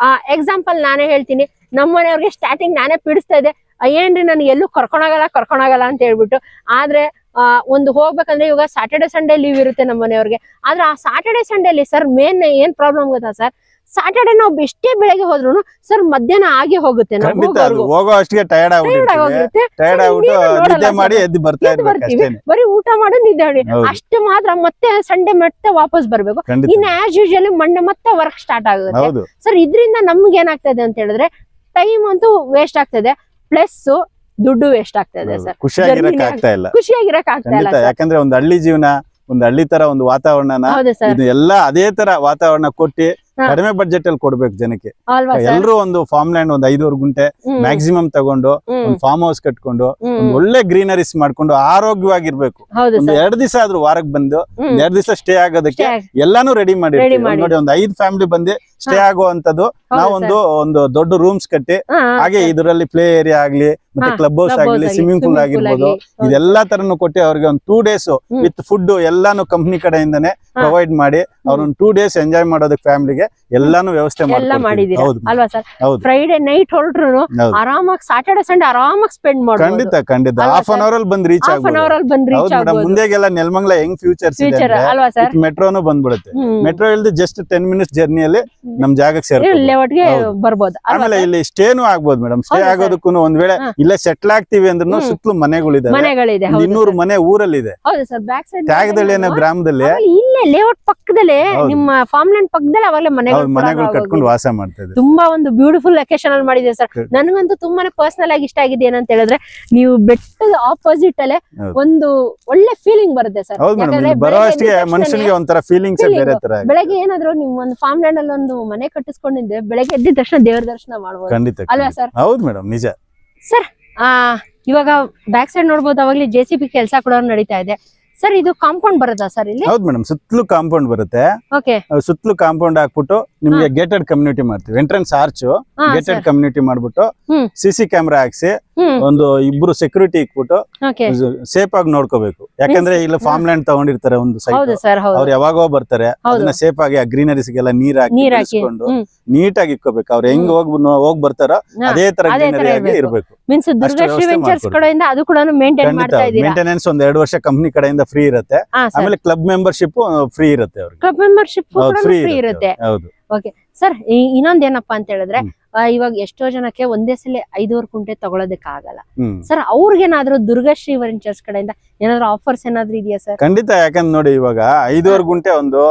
Speaker 2: ಎಕ್ಸಾಂಪಲ್ ನಾನೇ ಹೇಳ್ತೀನಿ, ನಮ್ಮ ಮನೆಯವ್ರಿಗೆ ಸ್ಟಾರ್ಟಿಂಗ್ ನಾನೇ ಪೀಡಿಸ್ತಾ ಇದ್ದೆ, ಏನ್ರಿ ನನಗೆ ಎಲ್ಲೂ ಕರ್ಕೊಂಡೋಗಲ್ಲ ಅಂತ ಹೇಳ್ಬಿಟ್ಟು. ಆದ್ರೆ ಒಂದು ಹೋಗ್ಬೇಕಂದ್ರೆ ಇವಾಗ ಸ್ಯಾಟರ್ಡೆ ಸಂಡೇ ಲೀವ್ ಇರುತ್ತೆ ನಮ್ಮ ಮನೆಯವ್ರಿಗೆ. ಆದ್ರೆ ಆ ಸ್ಯಾಟರ್ಡೆ ಸಂಡೇಲಿ ಸರ್ ಮೇನ್ ಏನ್ ಪ್ರಾಬ್ಲಮ್ ಗೊತ್ತಾ ಸರ್? ಸ್ಯಾಟರ್ಡೆ ನಾವು ಎಷ್ಟೇ ಬೆಳಗ್ಗೆ ಹೋದ್ರು ಸರ್ ಮಧ್ಯಾಹ್ನ ಆಗಿ ಹೋಗುತ್ತೆ,
Speaker 3: ಹೋಗೋ ಅಷ್ಟಿಗೆ ಟಯರ್ಡ್ ಆಗಿರುತ್ತೆ,
Speaker 2: ಬರೀ ಊಟ ಮಾಡಿ ನಿದ್ದೆ ಮಾಡಿ ಅಷ್ಟು ಮಾತ್ರ. ಮತ್ತೆ ಸಂಡೇ ಮತ್ತೆ ವಾಪಸ್ ಬರ್ಬೇಕು. ಇನ್ನು ಆಸ್ ಯೂಶುವಲಿ ಮಂಡೇ ಮತ್ತೆ ವರ್ಕ್ ಸ್ಟಾರ್ಟ್ ಆಗುತ್ತೆ ಸರ್. ಇದರಿಂದ ನಮ್ಗೆ ಏನಾಗ್ತದೆ ಅಂತ ಹೇಳಿದ್ರೆ, ಟೈಮ್ ಅಂತೂ ವೇಸ್ಟ್ ಆಗ್ತದೆ, ಪ್ಲಸ್ ದುಡ್ಡು ವೇಸ್ಟ್ ಆಗ್ತದೆ ಸರ್.
Speaker 3: ಖುಷಿಯಾಗಿರಕ್ ಆಗ್ತಾ ಇಲ್ಲ. ಯಾಕಂದ್ರೆ ಒಂದು ಹಳ್ಳಿ ಜೀವನ, ಒಂದು ಹಳ್ಳಿ ತರ ಒಂದು ವಾತಾವರಣನ ಎಲ್ಲ ಅದೇ ತರ ವಾತಾವರಣ ಕೊಟ್ಟಿ ಕಡಿಮೆ ಬಡ್ಜೆಟ್ ಅಲ್ಲಿ ಕೊಡ್ಬೇಕು ಜನಕ್ಕೆ. ಎಲ್ರು ಒಂದು ಫಾರ್ಮ್ ಲ್ಯಾಂಡ್ ಒಂದು 5 ಗುಂಟೆ ಮ್ಯಾಕ್ಸಿಮಮ್ ತಗೊಂಡು ಒಂದು ಫಾರ್ಮ್ ಹೌಸ್ ಕಟ್ಕೊಂಡು ಒಂದು ಒಳ್ಳೆ ಗ್ರೀನರೀಸ್ ಮಾಡ್ಕೊಂಡು ಆರೋಗ್ಯವಾಗಿರ್ಬೇಕು. 2 ದಿವಸ ಆದ್ರೂ ವಾರಕ್ಕೆ ಬಂದು 2 ದಿವಸ ಸ್ಟೇ ಆಗೋದಕ್ಕೆ ಎಲ್ಲಾನು ರೆಡಿ ಮಾಡಿ ನೋಡಿ. ಒಂದು 5 ಫ್ಯಾಮಿಲಿ ಬಂದು ಸ್ಟೇ ಆಗುವಂತದ್ದು ನಾವು ಒಂದು ದೊಡ್ಡ ರೂಮ್ಸ್ ಕಟ್ಟಿ, ಹಾಗೆ ಇದರಲ್ಲಿ ಪ್ಲೇ ಏರಿಯಾ ಆಗ್ಲಿ, ಮತ್ತೆ ಕ್ಲಬ್ ಹೌಸ್ ಆಗ್ಲಿ, ಸ್ವಿಮ್ಮಿಂಗ್ ಪೂಲ್ ಆಗಿರ್ಬೋದು, ಇದೆಲ್ಲಾ ತರನು ಕೊಟ್ಟು ಅವ್ರಿಗೆ ಒಂದು 2 days ವಿತ್ ಫುಡ್ ಎಲ್ಲಾನು ಕಂಪ್ನಿ ಕಡೆಯಿಂದಾನೆ ಪ್ರೊವೈಡ್ ಮಾಡಿ ಅವ್ರೊಂದು 2 days ಎಂಜಾಯ್ ಮಾಡೋದಕ್ಕೆ ಫ್ಯಾಮಿಲಿಗೆ ಎಲ್ಲಾನು ವ್ಯವಸ್ಥೆ
Speaker 2: ಮಾಡಿದೀರಾ ಅಲ್ವಾ ಸರ್? ಫ್ರೈಡೆ ನೈಟ್ ಹೊರಟ್ರು ಆರಾಮಾಗಿ ಸ್ಯಾಟರ್ಡೆ ಸಂಡೇ ಆರಾಮಾಗಿ ಸ್ಪೆಂಡ್ ಮಾಡ್ಬೋದು.
Speaker 3: ಖಂಡಿತ ಹಾಫ್ ಅನ್ ಅವರ್ ಅಲ್ಲಿ ಬಂದು ರೀಚ್ ಆಗ್ಬೋದು. ಮುಂದೆಗೆಲ್ಲ ನೆಲಮಂಗಲ ಹೆಂಗ್ ಫ್ಯೂಚರ್ಸ್ ಇದೆ, ಮೆಟ್ರೋನು ಬಂದ್ಬಿಡುತ್ತೆ. ಮೆಟ್ರೋ ಇಲ್ದೆ ಜಸ್ಟ್ 10 minutes ಜರ್ನಿಯಲ್ಲಿ ನಮ್ ಜಾಗಕ್ಕೆ ಸೇರ್ಬೋದು.
Speaker 2: ಲೇಔಟ್ಗೆ ಬರ್ಬೋದು.
Speaker 3: ಆಮೇಲೆ ಇಲ್ಲಿ ಸ್ಟೇನು ಆಗ್ಬೋದು ಮೇಡಮ್. ಸ್ಟೇ ಆಗೋದಕ್ಕೂ ಒಂದ್ ವೇಳೆ ಇಲ್ಲೇ ಸೆಟ್ಲ್ ಆಗ್ತೀವಿ ಅಂದ್ರೂ ಸುತ್ತಲೂ ಮನೆಗಳಿದೆ, 200 ಮನೆ ಊರಲ್ಲಿದೆ.
Speaker 2: ಹೌದು ಸರ್, ಬ್ಯಾಕ್ ಸೈಡ್
Speaker 3: ತ್ಯಾಗದಳ್ಳಿ ಅನ್ನೋ ಗ್ರಾಮದಲ್ಲಿ
Speaker 2: ಇಲ್ಲೇ ಲೇಔಟ್ ಪಕ್ಕದಲ್ಲೇ ನಿಮ್ಮ ಫಾರ್ಮ್ ಲ್ಯಾಂಡ್ ಪಕ್ಕದಲ್ಲೇ ಅವಾಗಲೇ
Speaker 3: ಮನೆಗಳು ಕಟ್ಕೊಂಡು ವಾಸ ಮಾಡ್ತಾ ಇದ್ದಾರೆ.
Speaker 2: ತುಂಬಾ ಒಂದು ಬ್ಯೂಟಿಫುಲ್ ಲೊಕೇಶನ್ ಅಲ್ಲಿ ಮಾಡಿದೆ ಸರ್. ನನಗಂತೂ ತುಂಬಾನೇ ಪರ್ಸನಲ್ ಆಗಿ ಇಷ್ಟ ಆಗಿದೆ. ಏನಂತ ಹೇಳಿದ್ರೆ ನೀವು ಬೆಟ್ಟದ ಆಪೋಸಿಟ್ ಅಲ್ಲೇ ಒಂದು ಒಳ್ಳೆ ಫೀಲಿಂಗ್ ಬರುತ್ತೆ ಸರ್.
Speaker 3: ಬರೋ ಅಷ್ಟಿಗೆ ಮನುಷ್ಯನಿಗೆ ಒಂಥರ ಫೀಲಿಂಗ್ಸ್ ಬೇರೆ ತರ.
Speaker 2: ಬೆಳಗ್ಗೆ ಏನಾದ್ರು ನಿಮ್ ಒಂದು ಫಾರ್ಮ್ ಲ್ಯಾಂಡ್ ಅಲ್ಲಿ ಒಂದು ಮನೆ ಕಟ್ಟಿಸ್ಕೊಂಡಿದ್ದೆ, ಬೆಳಗ್ಗೆ ಎದ್ದ ತಕ್ಷಣ ದೇವರ ದರ್ಶನ ಮಾಡ್ಬೋದು.
Speaker 3: ಖಂಡಿತ
Speaker 2: ಅಲ್ವಾ ಸರ್?
Speaker 3: ಹೌದು ಮೇಡಮ್, ನಿಜ
Speaker 2: ಸರ್. ಇವಾಗ ಬ್ಯಾಕ್ ಸೈಡ್ ನೋಡ್ಬೋದು, ಅವಾಗ್ಲಿ JCB ಕೆಲಸ ಕೂಡ ನಡೀತಾ ಇದೆ ಸರ್. ಇದು ಕಾಂಪೌಂಡ್ ಬರುತ್ತಾ ಸರ್ ಇಲ್ಲಿ?
Speaker 3: ಹೌದು ಮೇಡಮ್, ಸುತ್ತಲೂ ಕಾಂಪೌಂಡ್ ಬರುತ್ತೆ. ಸುತ್ತಲೂ ಕಾಂಪೌಂಡ್ ಹಾಕ್ಬಿಟ್ಟು ನಿಮ್ಗೆ ಗೇಟೆಡ್ ಕಮ್ಯುನಿಟಿ ಮಾಡ್ತೀವಿ. ಎಂಟ್ರೆನ್ಸ್ ಆರ್ಚ್ ಗೇಟೆಡ್ ಕಮ್ಯುನಿಟಿ ಮಾಡ್ಬಿಟ್ಟು CC ಕ್ಯಾಮ್ರಾ ಹಾಕ್ಸಿ ಒಂದು 2 ಸೆಕ್ಯೂರಿಟಿ ಇಕ್ಬಿಟ್ಟು ಸೇಫ್ ಆಗಿ ನೋಡ್ಕೋಬೇಕು. ಯಾಕಂದ್ರೆ ಇಲ್ಲ ಫಾರ್ಮ್ ಲ್ಯಾಂಡ್ ತಗೊಂಡಿರ್ತಾರೆ ಒಂದು ಸೈಟ್, ಅವ್ರು ಯಾವಾಗೋ ಬರ್ತಾರೆ, ಅದನ್ನ ಸೇಫ್ ಆಗಿ ಗ್ರೀನರೀಸ್ಗೆಲ್ಲ ನೀರ್ ಹಾಕಿಕೊಂಡು ನೀಟಾಗಿ ಇಕ್ಕೋಬೇಕು. ಅವ್ರು ಹೆಂಗ್ ಹೋಗ್ ಬರ್ತಾರೋ ಅದೇ ತರ ಗ್ರೀನರಿ ಆಗಿ ಇರ್ಬೇಕು. ಮೇಂಟೆನೆನ್ಸ್ ಒಂದ್ 2 ವರ್ಷ ಕಂಪ್ನಿ ಕಡೆಯಿಂದ ಫ್ರೀ ಇರುತ್ತೆ. ಆಮೇಲೆ ಕ್ಲಬ್ ಮೆಂಬರ್ಶಿಪ್ ಫ್ರೀ ಇರುತ್ತೆ ಅವ್ರಿಗೆ.
Speaker 2: ಕ್ಲಬ್ ಮೆಂಬರ್ಶಿಪ್ ಫ್ರೀ ಇರುತ್ತೆ.
Speaker 3: ಹೌದು.
Speaker 2: ಓಕೆ ಸರ್, ಇನ್ನೊಂದೇನಪ್ಪಾ ಅಂತ ಹೇಳಿದ್ರೆ ಇವಾಗ ಎಷ್ಟೋ ಜನಕ್ಕೆ ಒಂದೇ ಸಲ 5 ಕುಂಟೆ ತಗೊಳೋದಕ್ಕೆ ಆಗಲ್ಲ ಸರ್. ಅವ್ರಿಗೇನಾದ್ರೂ ದುರ್ಗಶ್ರೀ ವೆಂಚರ್ಸ್ ಕಡೆಯಿಂದ ಏನಾದ್ರು ಆಫರ್ಸ್ ಏನಾದ್ರು ಇದೆಯಾ ಸರ್?
Speaker 3: ಖಂಡಿತ. ಯಾಕಂದ್ರೆ ನೋಡಿ, ಇವಾಗ 5 ಗುಂಟೆ ಒಂದು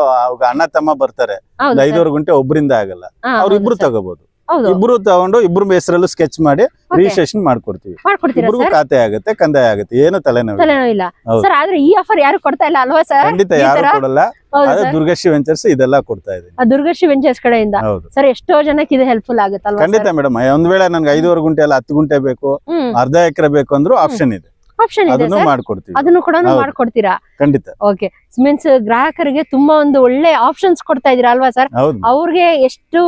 Speaker 3: ಅಣ್ಣ ತಮ್ಮ ಬರ್ತಾರೆ, 5 ಗುಂಟೆ ಒಬ್ರಿಂದ ಆಗಲ್ಲ, ಅವ್ರಿಬ್ರು ತಗೋಬಹುದು. ಇಬ್ರು ತಗೊಂಡು ಇಬ್ರು ಹೆಸರಲ್ಲೂ ಸ್ಕೆಚ್ ಮಾಡಿ ರಿಜಿಸ್ಟ್ರೇಷನ್ ಮಾಡ್ಕೊಡ್ತೀವಿ. ಇಬ್ರು ಖಾತೆ ಆಗುತ್ತೆ, ಕಂದಾಯ ಆಗುತ್ತೆ, ಏನು
Speaker 2: ತಲೆನೋವಿಲ್ಲ ಸರ್. ಆದ್ರೆ ಈ ಆಫರ್ ಯಾರು ಕೊಡ್ತಾ ಇಲ್ಲ ಅಲ್ವಾ ಸರ್?
Speaker 3: ಖಂಡಿತ ಯಾರು ಕೊಡಲ್ಲ. ದುರ್ಗಶ್ರೀ ವೆಂಚರ್ಸ್ ಇದೆಲ್ಲ ಕೊಡ್ತಾ ಇದೆ.
Speaker 2: ದುರ್ಗಶ್ರೀ ವೆಂಚರ್ಸ್ ಕಡೆಯಿಂದ ಸರ್ ಎಷ್ಟೋ ಜನಕ್ಕೆ ಇದು ಹೆಲ್ಪ್ಫುಲ್ ಆಗುತ್ತಲ್ವಾ?
Speaker 3: ಖಂಡಿತ ಮೇಡಮ್. ಒಂದ್ ವೇಳೆ ನನ್ಗೆ 5 ಗುಂಟೆ ಅಲ್ಲ 10 ಗುಂಟೆ ಬೇಕು, ಅರ್ಧ ಎಕರೆ ಬೇಕು ಅಂದ್ರೂ ಆಪ್ಷನ್ ಇದೆ. ಅದನ್ನು ಮಾಡ್ಕೊಡ್ತೀವಿ.
Speaker 2: ಅದನ್ನು ಕೂಡ ಮಾಡ್ಕೊಡ್ತೀರಾ?
Speaker 3: ಖಂಡಿತ.
Speaker 2: ಓಕೆ, ಮೀನ್ಸ್ ಗ್ರಾಹಕರಿಗೆ ತುಂಬಾ ಒಂದು ಒಳ್ಳೆ ಆಪ್ಷನ್ಸ್ ಕೊಡ್ತಾ ಇದೀರಾ ಅಲ್ವಾ ಸರ್? ಅವ್ರಿಗೆ ಎಷ್ಟು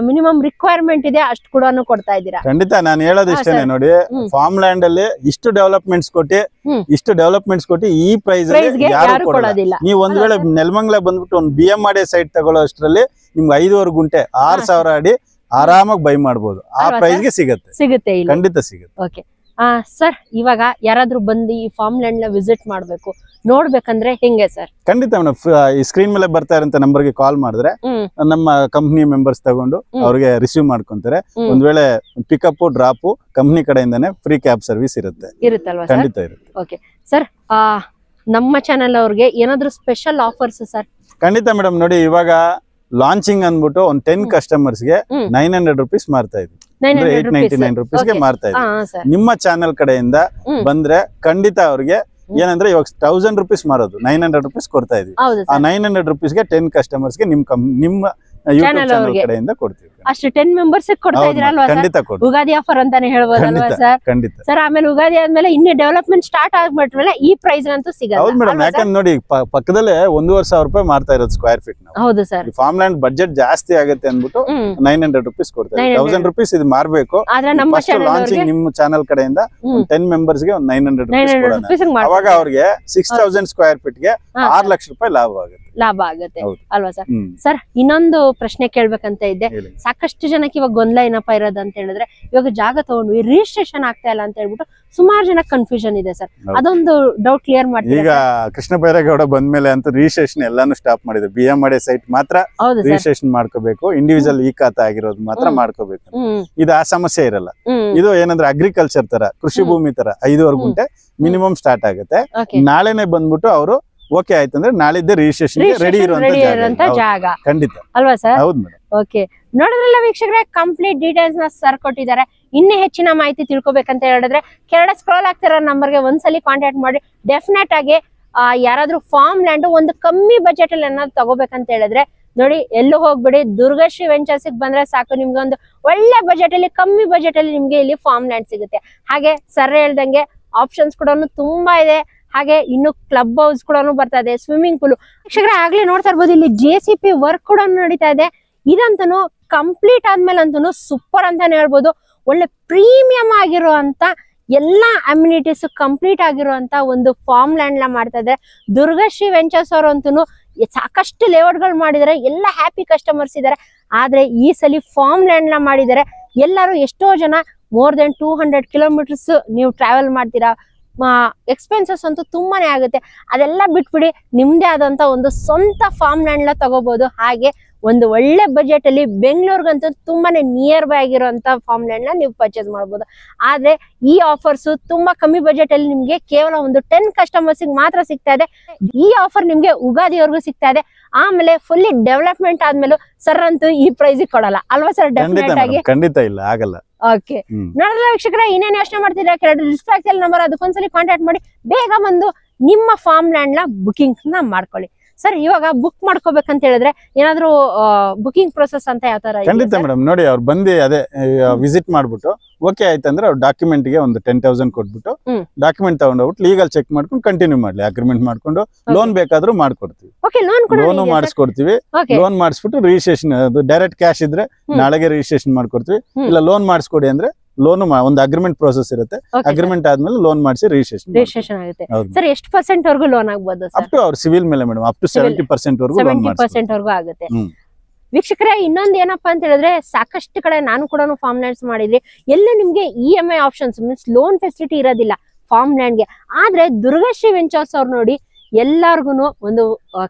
Speaker 2: ಮಿನಿಮಮ್ ರಿಕ್ವೈರ್ಮೆಂಟ್ ಇದೆ ಅಷ್ಟು ಕೂಡ ಕೊಡ್ತಾ ಇದ್ದೀರಾ?
Speaker 3: ಖಂಡಿತ. ನಾನು ಹೇಳೋದು ಇಷ್ಟೇನೆ ನೋಡಿ, ಫಾರ್ಮ್ ಲ್ಯಾಂಡ್ ಅಲ್ಲಿ ಇಷ್ಟು ಡೆವಲಪ್ಮೆಂಟ್ಸ್ ಕೊಟ್ಟು ಈ ಪ್ರೈಸ್ ಯಾರು ಕೊಡೋದಿಲ್ಲ. ನೀವು ಒಂದ್ ವೇಳೆ ನೆಲಮಂಗಲ ಬಂದ್ಬಿಟ್ಟು ಒಂದು BMRDA ಸೈಟ್ ತಗೊಳ್ಳೋ ಅಷ್ಟರಲ್ಲಿ ನಿಮ್ಗೆ 5 ಗುಂಟೆ 6,000 ಅಡಿ ಆರಾಮಾಗಿ ಬೈ ಮಾಡ್ಬೋದು. ಆ ಪ್ರೈಸ್ಗೆ ಸಿಗುತ್ತೆ. ಖಂಡಿತ ಸಿಗುತ್ತೆ.
Speaker 2: ಓಕೆ ಸರ್, ಇವಾಗ ಯಾರಾದ್ರೂ ಬಂದು ಈ ಫಾರ್ಮ್ ಲ್ಯಾಂಡ್ ನ ವಿಸಿಟ್ ಮಾಡ್ಬೇಕು, ನೋಡ್ಬೇಕಂದ್ರೆ ಹೆಂಗೆ ಸರ್?
Speaker 3: ಖಂಡಿತ ಮೇಡಮ್. ಈ ಸ್ಕ್ರೀನ್ ಮೇಲೆ ಬರ್ತಾ ಇರೋ ನಂಬರ್ಗೆ ಕಾಲ್ ಮಾಡಿದ್ರೆ ನಮ್ಮ ಕಂಪ್ನಿ ಮೆಂಬರ್ಸ್ ತಗೊಂಡು ಅವ್ರಿಗೆ ರಿಸೀವ್ ಮಾಡ್ಕೊಂತಾರೆ. ಒಂದ್ ವೇಳೆ ಪಿಕಪ್ ಡ್ರಾಪ್ ಕಂಪ್ನಿ ಕಡೆಯಿಂದಾನೆ ಫ್ರೀ ಕ್ಯಾಬ್ ಸರ್ವಿಸ್ ಇರುತ್ತಲ್ವಾ? ಖಂಡಿತ ಇರುತ್ತೆ.
Speaker 2: ಓಕೆ ಸರ್, ನಮ್ಮ ಚಾನೆಲ್ ಅವ್ರಿಗೆ ಏನಾದ್ರು ಸ್ಪೆಷಲ್ ಆಫರ್ಸ್ ಸರ್?
Speaker 3: ಖಂಡಿತ ಮೇಡಮ್. ನೋಡಿ, ಇವಾಗ ಲಾಂಚಿಂಗ್ ಅಂದ್ಬಿಟ್ಟು ಒಂದು 10 ಕಸ್ಟಮರ್ಸ್ ಗೆ 900 rupees ಮಾರ್ತಾ ಇದ್ವಿ. 899 rupees ಗೆ ಮಾರ್ತಾ ಇದ್ವಿ. ನಿಮ್ಮ ಚಾನೆಲ್ ಕಡೆಯಿಂದ ಬಂದ್ರೆ ಖಂಡಿತ ಅವ್ರಿಗೆ ಏನಂದ್ರೆ ಇವಾಗ 1000 rupees ಮಾರೋದು 900 rupees ಕೊಡ್ತಾ ಇದೀವಿ. ಆ 900 rupees ಗೆ 10 ಕಸ್ಟಮರ್ಸ್ ಗೆ ನಿಮ್ಮ ಯೂಟ್ಯೂಬ್ ಚಾನೆಲ್ ಕಡೆಯಿಂದ ಕೊಡ್ತೀವಿ.
Speaker 2: ಅಷ್ಟು 10 ಮೆಂಬರ್ಸ್ ಕೊಡ್ತಾ ಇದೀರಾ ಅಲ್ವಾ ಸರ್? ಉಗಾದಿ ಆಫರ್ ಅಂತಾನೆ ಹೇಳ್ಬೋದಲ್ವಾ ಸರ್?
Speaker 3: ಖಂಡಿತ
Speaker 2: ಸರ್. ಆಮೇಲೆ ಉಗಾದಿ ಆದ್ಮೇಲೆ ಇನ್ನೇ ಡೆವಲಪ್ಮೆಂಟ್ ಸ್ಟಾರ್ಟ್ ಆಗ್ಬಿಟ್ಮೇಲೆ ಈ ಪ್ರೈಸ್ ಅಂತೂ ಸಿಗಲ್ಲ.
Speaker 3: ಹೌದು ಮೇಡಮ್. ಯಾಕಂದ್ರೆ ನೋಡಿ, ಪಕ್ಕದಲ್ಲೇ 1,500 ರೂಪಾಯಿ ಮಾರ್ತಾ ಇರೋದು ಸ್ಕ್ವೇರ್ ಫೀಟ್.
Speaker 2: ಹೌದು ಸರ್.
Speaker 3: ಫಾರ್ಮ್ ಲ್ಯಾಂಡ್ ಬಡ್ಜೆಟ್ ಜಾಸ್ತಿ ಆಗುತ್ತೆ ಅಂದ್ಬಿಟ್ಟು 900 rupees ಕೊಡ್ತಾರೆ. 1000 rupees ಇದು ಮಾರ್ಬೇಕು. ಲಾಂಚಿಂಗ್ ನಿಮ್ಮ ಚಾನೆಲ್ ಕಡೆಯಿಂದ 10 ಮೆಂಬರ್ಸ್ ಗೆ 900 rupees ಕೊಡೋಣ. ಅವಾಗ ಅವ್ರಿಗೆ 6000 ಸ್ಕ್ವೇರ್ ಫೀಟ್ ಗೆ 6 ಲಕ್ಷ ರೂಪಾಯಿ ಲಾಭ ಆಗುತ್ತೆ ಅಲ್ವಾ ಸರ್? ಸರ್, ಇನ್ನೊಂದು ಪ್ರಶ್ನೆ ಕೇಳ್ಬೇಕಂತ ಇದ್ದೆ. ಸಾಕಷ್ಟು ಜನಕ್ಕೆ ಇವಾಗ ಗೊಂದಲ ಏನಪ್ಪಾ ಇರೋದು ಅಂತ ಹೇಳಿದ್ರೆ, ಇವಾಗ ಜಾಗ ತಗೊಂಡ್ವಿ ರಿಜಿಸ್ಟ್ರೇಷನ್ ಆಗ್ತಾ ಇಲ್ಲ ಅಂತ ಹೇಳ್ಬಿಟ್ಟು ಸುಮಾರು ಜನ ಕನ್ಫ್ಯೂಷನ್ ಇದೆ ಸರ್. ಅದೊಂದು ಡೌಟ್ ಕ್ಲಿಯರ್ ಮಾಡ್ತೀವಿ. ಈಗ ಕೃಷ್ಣ ಬೈರೇಗೌಡ ಬಂದ್ಮೇಲೆ ಅಂತೂ ರಿಜಿಸ್ಟ್ರೇಷನ್ ಎಲ್ಲಾನು ಸ್ಟಾಪ್ ಮಾಡಿದೆ. BMRDA ಸೈಟ್ ಮಾತ್ರ ರಿಜಿಸ್ಟ್ರೇಷನ್ ಮಾಡ್ಕೋಬೇಕು, ಇಂಡಿವಿಜುವಲ್ ಈ ಖಾತೆ ಆಗಿರೋದು ಮಾತ್ರ ಮಾಡ್ಕೋಬೇಕು. ಇದು ಆ ಸಮಸ್ಯೆ ಇರಲ್ಲ. ಇದು ಏನಂದ್ರೆ ಅಗ್ರಿಕಲ್ಚರ್ ತರ, ಕೃಷಿ ಭೂಮಿ ತರ 5 ಗುಂಟೆ ಮಿನಿಮಮ್ ಸ್ಟಾರ್ಟ್ ಆಗುತ್ತೆ. ನಾಳೆನೆ ಬಂದ್ಬಿಟ್ಟು ಅವರು ಓಕೆ ಆಯ್ತಂದ್ರೆ ನಾಳಿದ್ದೆ ರಿಜಿಸ್ಟ್ರೇಷನ್ ರೆಡಿ ಇರುವಂತ ಜಾಗ. ಖಂಡಿತ
Speaker 2: ಅಲ್ವಾ ಸರ್?
Speaker 3: ಹೌದು ಮೇಡಮ್.
Speaker 2: ಓಕೆ, ನೋಡಿದ್ರಲ್ಲ ವೀಕ್ಷಕರೇ, ಕಂಪ್ಲೀಟ್ ಡೀಟೇಲ್ಸ್ ನ ಸರ್ ಕೊಟ್ಟಿದ್ದಾರೆ. ಇನ್ನೂ ಹೆಚ್ಚಿನ ಮಾಹಿತಿ ತಿಳ್ಕೊಬೇಕಂತ ಹೇಳಿದ್ರೆ ಕೆಳಗಡೆ ಸ್ಕ್ರೋಲ್ ಆಗ್ತಿರೋ ನಂಬರ್ಗೆ ಒಂದ್ಸಲಿ ಕಾಂಟ್ಯಾಕ್ಟ್ ಮಾಡಿ. ಡೆಫಿನೆಟ್ ಆಗಿ ಯಾರಾದ್ರೂ ಫಾರ್ಮ್ ಲ್ಯಾಂಡ್ ಒಂದು ಕಮ್ಮಿ ಬಜೆಟ್ ಅಲ್ಲಿ ಏನಾದ್ರು ತಗೋಬೇಕಂತ ಹೇಳಿದ್ರೆ ನೋಡಿ, ಎಲ್ಲೂ ಹೋಗ್ಬಿಡಿ, ದುರ್ಗಶ್ರೀ ವೆಂಚರ್ಸ್ ಬಂದ್ರೆ ಸಾಕು. ನಿಮ್ಗೆ ಒಂದು ಒಳ್ಳೆ ಬಜೆಟ್ ಅಲ್ಲಿ, ಕಮ್ಮಿ ಬಜೆಟ್ ಅಲ್ಲಿ ನಿಮ್ಗೆ ಇಲ್ಲಿ ಫಾರ್ಮ್ ಲ್ಯಾಂಡ್ ಸಿಗುತ್ತೆ. ಹಾಗೆ ಸರ್ ಹೇಳ್ದಂಗೆ ಆಪ್ಷನ್ಸ್ ಕೂಡ ತುಂಬಾ ಇದೆ. ಹಾಗೆ ಇನ್ನು ಕ್ಲಬ್ ಹೌಸ್ ಕೂಡ ಬರ್ತಾ ಇದೆ, ಸ್ವಿಮ್ಮಿಂಗ್ ಪೂಲ್. ವೀಕ್ಷಕರೇ, ಆಗ್ಲೇ ನೋಡ್ತಾ ಇರ್ಬೋದು, ಇಲ್ಲಿ JCB ವರ್ಕ್ ಕೂಡ ನಡೀತಾ ಇದೆ. ಇದಂತೂ ಕಂಪ್ಲೀಟ್ ಆದ್ಮೇಲೆ ಅಂತೂ ಸೂಪರ್ ಅಂತಾನೆ ಹೇಳ್ಬೋದು. ಒಳ್ಳೆ ಪ್ರೀಮಿಯಂ ಆಗಿರುವಂತ ಎಲ್ಲಾ ಅಮ್ಯುನಿಟೀಸ್ ಕಂಪ್ಲೀಟ್ ಆಗಿರುವಂತ ಒಂದು ಫಾರ್ಮ್ ಲ್ಯಾಂಡ್ ನ ಮಾಡ್ತಾ ಇದ್ದಾರೆ ದುರ್ಗಶ್ರೀ ವೆಂಚರ್ಸ್ ಅವರು. ಅಂತೂ ಸಾಕಷ್ಟು ಲೇಔಟ್ ಗಳು ಮಾಡಿದ್ದಾರೆ, ಎಲ್ಲ ಹ್ಯಾಪಿ ಕಸ್ಟಮರ್ಸ್ ಇದ್ದಾರೆ. ಆದ್ರೆ ಈ ಸಲ ಫಾರ್ಮ್ ಲ್ಯಾಂಡ್ ನ ಮಾಡಿದ್ದಾರೆ. ಎಲ್ಲರೂ ಎಷ್ಟೋ ಜನ ಮೋರ್ ದೆನ್ 200 kilometers ನೀವು ಟ್ರಾವೆಲ್ ಮಾಡ್ತೀರಾ. ಎಕ್ಸ್ಪೆನ್ಸಸ್ ಅಂತೂ ತುಂಬಾನೇ ಆಗುತ್ತೆ. ಅದೆಲ್ಲ ಬಿಟ್ಬಿಡಿ, ನಿಮ್ದೇ ಆದಂತ ಒಂದು ಸ್ವಂತ ಫಾರ್ಮ್ ಲ್ಯಾಂಡ್ ನ ತಗೋಬಹುದು. ಹಾಗೆ ಒಂದು ಒಳ್ಳೆ ಬಜೆಟ್ ಅಲ್ಲಿ ಬೆಂಗಳೂರಿಗಂತೂ ತುಂಬಾನೇ ನಿಯರ್ ಬೈ ಆಗಿರುವಂತ ಫಾರ್ಮ್ ಲ್ಯಾಂಡ್ ನ ನೀವು ಪರ್ಚೇಸ್ ಮಾಡಬಹುದು. ಆದ್ರೆ ಈ ಆಫರ್ಸ್ ತುಂಬಾ ಕಮ್ಮಿ ಬಜೆಟ್ ಅಲ್ಲಿ ನಿಮ್ಗೆ ಕೇವಲ ಒಂದು 10 ಕಸ್ಟಮರ್ಸ್ ಮಾತ್ರ ಸಿಗ್ತಾ ಇದೆ. ಈ ಆಫರ್ ನಿಮ್ಗೆ ಉಗಾದಿವರೆಗೂ ಸಿಗ್ತಾ ಇದೆ. ಆಮೇಲೆ ಫುಲ್ಲಿ ಡೆವಲಪ್ಮೆಂಟ್ ಆದ್ಮೇಲೆ ಸರ್ ಅಂತೂ ಈ ಪ್ರೈಸ್ ಕೊಡಲ್ಲ ಅಲ್ವಾ ಸರ್? ಡೆಫಿನೆಟ್ ಆಗಿ
Speaker 3: ಖಂಡಿತ ಇಲ್ಲ, ಆಗಲ್ಲ.
Speaker 2: ಓಕೆ, ನೋಡಿದ್ರೆ ವೀಕ್ಷಕರೇ, ಇನ್ನೇನು ಯೋಚನೆ ಮಾಡ್ತಿದ್ರೆ ಕೆಳಗಡೆ ಡಿಸ್ಪ್ಲೇ ಆಗ್ತಿಲ್ಲ ನಂಬರ್, ಅದಕ್ಕೊಂದ್ಸಲಿ ಕಾಂಟ್ಯಾಕ್ಟ್ ಮಾಡಿ ಬೇಗ ಬಂದು ನಿಮ್ಮ ಫಾರ್ಮ್ ಲ್ಯಾಂಡ್ ನ ಬುಕಿಂಗ್ ನ ಮಾಡ್ಕೊಳ್ಳಿ. ಸರ್, ಇವಾಗ ಬುಕ್ ಮಾಡ್ಕೋಬೇಕಂತ ಹೇಳಿದ್ರೆ ಏನಾದ್ರು ಬುಕಿಂಗ್ ಪ್ರೊಸೆಸ್ ಅಂತ ಯಾವ ತರ?
Speaker 3: ಖಂಡಿತ ಮೇಡಮ್, ನೋಡಿ ಅವ್ರು ಬಂದು ಅದೇ ವಿಸಿಟ್ ಮಾಡ್ಬಿಟ್ಟು ಓಕೆ ಆಯ್ತಂದ್ರೆ ಅವ್ರು ಡಾಕ್ಯುಮೆಂಟ್ ಗೆ ಒಂದು 10,000 ಕೊಟ್ಬಿಟ್ಟು ಡಾಕ್ಯುಮೆಂಟ್ ತಗೊಂಡೋಗ್ಬಿಟ್ಟು ಲೀಗಲ್ ಚೆಕ್ ಮಾಡ್ಕೊಂಡು ಕಂಟಿನ್ಯೂ ಮಾಡ್ಲಿ. ಅಗ್ರಿಮೆಂಟ್ ಮಾಡ್ಕೊಂಡು ಲೋನ್ ಬೇಕಾದ್ರೂ ಮಾಡ್ಕೊಡ್ತೀವಿ, ಲೋನು ಮಾಡಿಸ್ಕೊಡ್ತೀವಿ. ಲೋನ್ ಮಾಡಿಸ್ಬಿಟ್ಟು ರಿಜಿಸ್ಟ್ರೇಷನ್, ಅದು ಡೈರೆಕ್ಟ್ ಕ್ಯಾಶ್ ಇದ್ರೆ ನಾಳೆಗೆ ರಿಜಿಸ್ಟ್ರೇಷನ್ ಮಾಡ್ಕೊಡ್ತೀವಿ. ಇಲ್ಲ ಲೋನ್ ಮಾಡಿಸ್ಕೊಡಿ ಅಂದ್ರೆ ಲೋನ್ ಒಂದು ಅಗ್ರಿಮೆಂಟ್ ಪ್ರೋಸೆಸ್ ಇರುತ್ತೆ. ಅಗ್ರಿಮೆಂಟ್ ಆದ್ಮೇಲೆ ಲೋನ್ ಮಾಡಿಸಿ ರಿಜಿಸ್ಟ್ರೇಷನ್
Speaker 2: ಆಗುತ್ತೆ. ಸರ್, ಎಷ್ಟು ಪರ್ಸೆಂಟ್ ವರೆಗೂ ಲೋನ್ ಆಗ್ಬೋದು?
Speaker 3: ಅಪ್ ಟು ಅವ್ರ ಸಿವಿಲ್ ಮೇಲೆ ಮೇಡಮ್, ಅಪ್ ಟು 70% ವರೆಗೂ ಲೋನ್
Speaker 2: 70% ವರೆಗೂ ಆಗುತ್ತೆ. ವೀಕ್ಷಕರೇ, ಇನ್ನೊಂದು ಏನಪ್ಪಾ ಅಂತ ಹೇಳಿದ್ರೆ, ಸಾಕಷ್ಟು ಕಡೆ ನಾನು ಕೂಡ ಫಾರ್ಮ್ ಲ್ಯಾಂಡ್ಸ್ ಮಾಡಿದ್ರಿ, ಎಲ್ಲ ನಿಮ್ಗೆ EMI options means loan facility ಇರೋದಿಲ್ಲ ಫಾರ್ಮ್ ಲ್ಯಾಂಡ್ ಗೆ. ಆದ್ರೆ ದುರ್ಗಶ್ರೀ ವೆಂಚರ್ಸ್ ಅವ್ರು ನೋಡಿ ಎಲ್ಲಾರ್ಗು ಒಂದು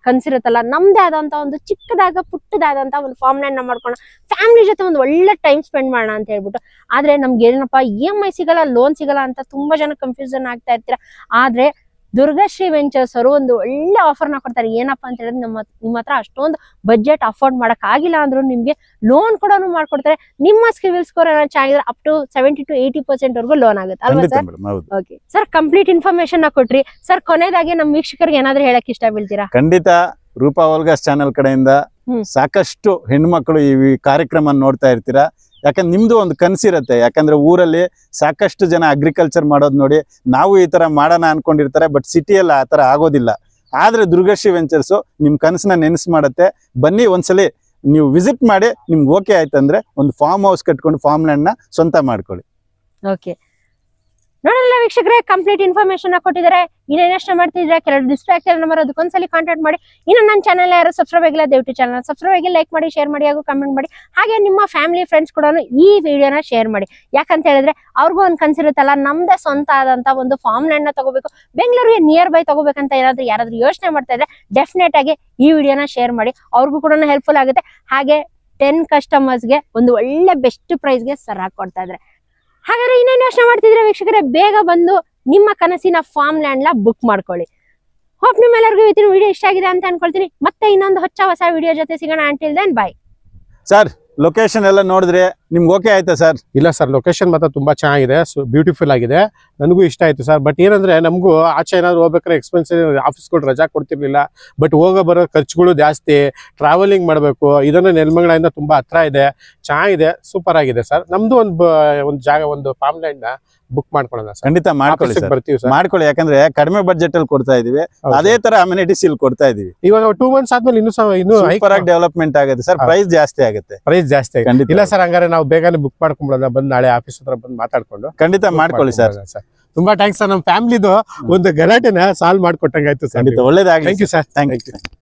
Speaker 2: ಕನ್ಸಿರುತ್ತಲ್ಲ, ನಮ್ದೇ ಆದಂತ ಒಂದು ಚಿಕ್ಕದಾಗ ಪುಟ್ಟದಾದಂತ ಒಂದು ಫಾರ್ಮ್ ಲ್ಯಾಂಡ್ ನ ಮಾಡ್ಕೊಂಡು ಫ್ಯಾಮಿಲಿ ಜೊತೆ ಒಂದು ಒಳ್ಳೆ ಟೈಮ್ ಸ್ಪೆಂಡ್ ಮಾಡೋಣ ಅಂತ ಹೇಳ್ಬಿಟ್ಟು. ಆದ್ರೆ ನಮ್ಗೆ ಏನಪ್ಪಾ EMI ಸಿಗಲ್ಲ, ಲೋನ್ ಸಿಗಲ್ಲ ಅಂತ ತುಂಬಾ ಜನ ಕನ್ಫ್ಯೂಷನ್ ಆಗ್ತಾ ಇರ್ತೀರಾ. ಆದ್ರೆ ದುರ್ಗಶ್ರೀ ವೆಂಚರ್ಸ್ ಅವರು ಒಂದು ಒಳ್ಳೆ ಆಫರ್ ನ ಕೊಡ್ತಾರೆ. ಏನಪ್ಪಾ ಅಂತ ಹೇಳಿದ್ರೆ, ನಿಮ್ಮ ಹತ್ರ ಅಷ್ಟೊಂದು ಬಜೆಟ್ ಅಫೋರ್ಡ್ ಮಾಡಕ್ ಆಗಿಲ್ಲ ಅಂದ್ರೂ ನಿಮ್ಗೆ ಲೋನ್ ಕೂಡ ಮಾಡ್ಕೊಡ್ತಾರೆ. ನಿಮ್ಮ ಸಿವಿಲ್ ಸ್ಕೋರ್ ಏನೋ ಚೆನ್ನಾಗಿದ್ರೆ ಅಪ್ ಟು 70 to 80% ವರೆಗೂ ಲೋನ್ ಆಗುತ್ತೆ ಅಲ್ವಾ sir? Okay sir, complete information ನ ಕೊಟ್ರಿ. ಸರ್, ಕೊನೆಯದಾಗಿ ನಮ್ಮ ವೀಕ್ಷಕರಿಗೆ ಏನಾದ್ರು ಹೇಳಕ್ ಇಷ್ಟ ಬೀಳ್ತೀರಾ?
Speaker 3: ಖಂಡಿತ ರೂಪಾ ಓಲ್ಗಾಸ್ ಚಾನೆಲ್ ಕಡೆಯಿಂದ ಸಾಕಷ್ಟು ಹೆಣ್ಮಕ್ಳು ಈ ಕಾರ್ಯಕ್ರಮ ನೋಡ್ತಾ ಇರ್ತೀರಾ. ಯಾಕಂದ್ರೆ ನಿಮ್ದು ಒಂದು ಕನಸಿರುತ್ತೆ. ಯಾಕಂದ್ರೆ ಊರಲ್ಲಿ ಸಾಕಷ್ಟು ಜನ ಅಗ್ರಿಕಲ್ಚರ್ ಮಾಡೋದು ನೋಡಿ ನಾವು ಈ ತರ ಮಾಡೋಣ ಅನ್ಕೊಂಡಿರ್ತಾರೆ, ಬಟ್ ಸಿಟಿಯಲ್ಲಿ ಆ ತರ ಆಗೋದಿಲ್ಲ. ಆದ್ರೆ ದುರ್ಗಶ್ರೀ ವೆಂಚರ್ಸ್ ನಿಮ್ ಕನಸನ್ನ ನೆನಸು ಮಾಡುತ್ತೆ. ಬನ್ನಿ, ಒಂದ್ಸಲಿ ನೀವು ವಿಸಿಟ್ ಮಾಡಿ, ನಿಮ್ಗೆ ಓಕೆ ಆಯ್ತಂದ್ರೆ ಒಂದು ಫಾರ್ಮ್ ಹೌಸ್ ಕಟ್ಕೊಂಡು ಫಾರ್ಮ್ ಲ್ಯಾಂಡ್ ನ ಸ್ವಂತ ಮಾಡ್ಕೊಳ್ಳಿ.
Speaker 2: ಓಕೆ, ನೋಡಲ್ಲ ವೀಕ್ಷಕರೇ, ಕಂಪ್ಲೀಟ್ ಇನ್ಫಾರ್ಮೇಶನ್ ಕೊಟ್ಟಿದ್ದಾರೆ. ಇನ್ನೇನು ಯೋಚನೆ ಮಾಡ್ತಿದ್ರೆ ಕೆಲವು ಡಿಸ್ಪ್ಲೇ ಆಗ್ತಿರೋ ನಂಬರ್, ಅದಕ್ಕೊಂದ್ಸಲಿ ಕಾಂಟ್ಯಾಕ್ಟ್ ಮಾಡಿ. ಇನ್ನು ನನ್ನ ಚಾನಲ್ ಯಾರು ಸಬ್ಸ್ಕ್ರೈಬ್ ಆಗಿಲ್ಲ, ದಯವಿಟ್ಟು ಚಾನಲ್ ಸಬ್ಸ್ಕ್ರೈಬ್ ಆಗಿ, ಲೈಕ್ ಮಾಡಿ, ಶೇರ್ ಮಾಡಿ, ಹಾಗೂ ಕಮೆಂಟ್ ಮಾಡಿ. ಹಾಗೆ ನಿಮ್ಮ ಫ್ಯಾಮಿಲಿ ಫ್ರೆಂಡ್ಸ್ ಕೂಡ ಈ ವಿಡಿಯೋನ ಶೇರ್ ಮಾಡಿ. ಯಾಕಂತ ಹೇಳಿದ್ರೆ ಅವ್ರಿಗೂ ಒಂದು ಕನ್ಸಿರುತ್ತಲ್ಲ, ನಮ್ದೇ ಸ್ವಂತ ಆದಂತ ಒಂದು ಫಾರ್ಮ್ ಲ್ಯಾಂಡ್ ನ ತಗೋಬೇಕು, ಬೆಂಗಳೂರಿಗೆ ನಿಯರ್ ಬೈ ತಗೋಬೇಕಂತ ಯಾರಾದ್ರೂ ಯೋಚನೆ ಮಾಡ್ತಾ ಇದ್ರೆ ಡೆಫಿನೆಟ್ ಆಗಿ ಈ ವಿಡಿಯೋನ ಶೇರ್ ಮಾಡಿ. ಅವ್ರಿಗೂ ಕೂಡ ಹೆಲ್ಪ್ಫುಲ್ ಆಗುತ್ತೆ. ಹಾಗೆ 10 ಕಸ್ಟಮರ್ಸ್ಗೆ ಒಂದು ಒಳ್ಳೆ ಬೆಸ್ಟ್ ಪ್ರೈಸ್ಗೆ ಸರ್ ಹಾಕೊಡ್ತಾ ಇದ್ರೆ. ಹಾಗಾದ್ರೆ ಇನ್ನೇನು ಯೋಚನೆ ಮಾಡ್ತಿದ್ರೆ ವೀಕ್ಷಕರೇ, ಬೇಗ ಬಂದು ನಿಮ್ಮ ಕನಸಿನ ಫಾರ್ಮ್ ಲ್ಯಾಂಡ್ ನ ಬುಕ್ ಮಾಡ್ಕೊಳ್ಳಿ. ಹೋಪ್ ನಿಮ್ಮೆಲ್ಲರಿಗೂ ಇವತ್ತಿನ ವಿಡಿಯೋ ಇಷ್ಟ ಆಗಿದೆ ಅಂತ ಅನ್ಕೊಳ್ತೀನಿ. ಮತ್ತೆ ಇನ್ನೊಂದು ಹೊಸ ವಿಡಿಯೋ ಜೊತೆ ಸಿಗೋಣ. Until then bye.
Speaker 3: Sir, location ಎಲ್ಲ ನೋಡಿದ್ರೆ ನಿಮ್ಗೆ ಓಕೆ ಆಯ್ತಾ ಸರ್?
Speaker 1: ಇಲ್ಲ ಸರ್, ಲೊಕೇಶನ್ ಮಾತ್ರ ತುಂಬಾ ಚೆನ್ನಾಗಿದೆ, ಬ್ಯೂಟಿಫುಲ್ ಆಗಿದೆ, ನನಗೂ ಇಷ್ಟ ಆಯ್ತು ಸರ್. ಬಟ್ ಏನಂದ್ರೆ ನಮಗೂ ಆಚೆ ಏನಾದ್ರು ಹೋಗ್ಬೇಕಾದ್ರೆ ಎಕ್ಸ್ಪೆನ್ಸಿವ್, ಆಫೀಸ್ಗಳು ರಜಾ ಕೊಡ್ತಿರ್ಲಿಲ್ಲ. ಬಟ್ ಹೋಗೋ ಬರೋ ಖರ್ಚುಗಳು ಜಾಸ್ತಿ, ಟ್ರಾವೆಲಿಂಗ್ ಮಾಡಬೇಕು. ಇದನ್ನು ನೆಲಮಂಗಲದಿಂದ ತುಂಬಾ ಹತ್ರ ಇದೆ, ಚೆನ್ನಾಗಿದೆ, ಸೂಪರ್ ಆಗಿದೆ ಸರ್. ನಮ್ದು ಒಂದು ಜಾಗ, ಒಂದು ಫಾರ್ಮ್ ಲ್ಯಾಂಡ್ ನ ಬುಕ್ ಮಾಡ್ಕೊಳ್ಳೋಣ ಸರ್.
Speaker 3: ಖಂಡಿತ ಮಾಡ್ಕೊಳ್ಳಿ ಸರ್,
Speaker 1: ಬರ್ತೀವಿ ಸರ್.
Speaker 3: ಮಾಡ್ಕೊಳ್ಳಿ. ಯಾಕಂದ್ರೆ ಕಡಿಮೆ ಬಜೆಟ್ ಅಲ್ಲಿ ಕೊಡ್ತಾ ಇದೀವಿ, ಅದೇ ತರ ಅಮ್ಯುನಿಟೀಸ್ ಇಲ್ಲಿ ಕೊಡ್ತಾ ಇದೀವಿ.
Speaker 1: ಇವಾಗ 2 months ಆದ್ಮೇಲೆ ಇನ್ನೂ
Speaker 3: ಸೂಪರ್ ಆಗಿ ಡೆವಲಪ್ಮೆಂಟ್ ಆಗುತ್ತೆ ಸರ್. ಪ್ರೈಸ್ ಜಾಸ್ತಿ ಆಗುತ್ತೆ.
Speaker 1: ಪ್ರೈಸ್ ಜಾಸ್ತಿ ಆಗುತ್ತೆ. ಇಲ್ಲ ಸರ್, ಹಂಗಾರೆ ನಾವು ಬೇಗನೆ ಬುಕ್ ಮಾಡ್ಕೊಂಡ್ಬಿಡೋಣ, ಬಂದು ನಾಳೆ ಆಫೀಸ್ ಹತ್ರ ಬಂದು ಮಾತಾಡ್ಕೊಂಡು.
Speaker 3: ಖಂಡಿತ ಮಾಡ್ಕೊಳ್ಳಿ ಸರ್.
Speaker 1: ತುಂಬಾ ಥ್ಯಾಂಕ್ಸ್ ಸರ್, ನಮ್ಮ ಫ್ಯಾಮಿಲಿದು ಒಂದು ಗಲಾಟೆನ ಸಾಲ್ವ್ ಮಾಡ್ಕೊಟ್ಟಂಗಾಯ್ತು ಸರ್.
Speaker 3: ಖಂಡಿತ ಒಳ್ಳೇದಾಗಲಿ.
Speaker 1: Thank you sir.
Speaker 3: Thank you.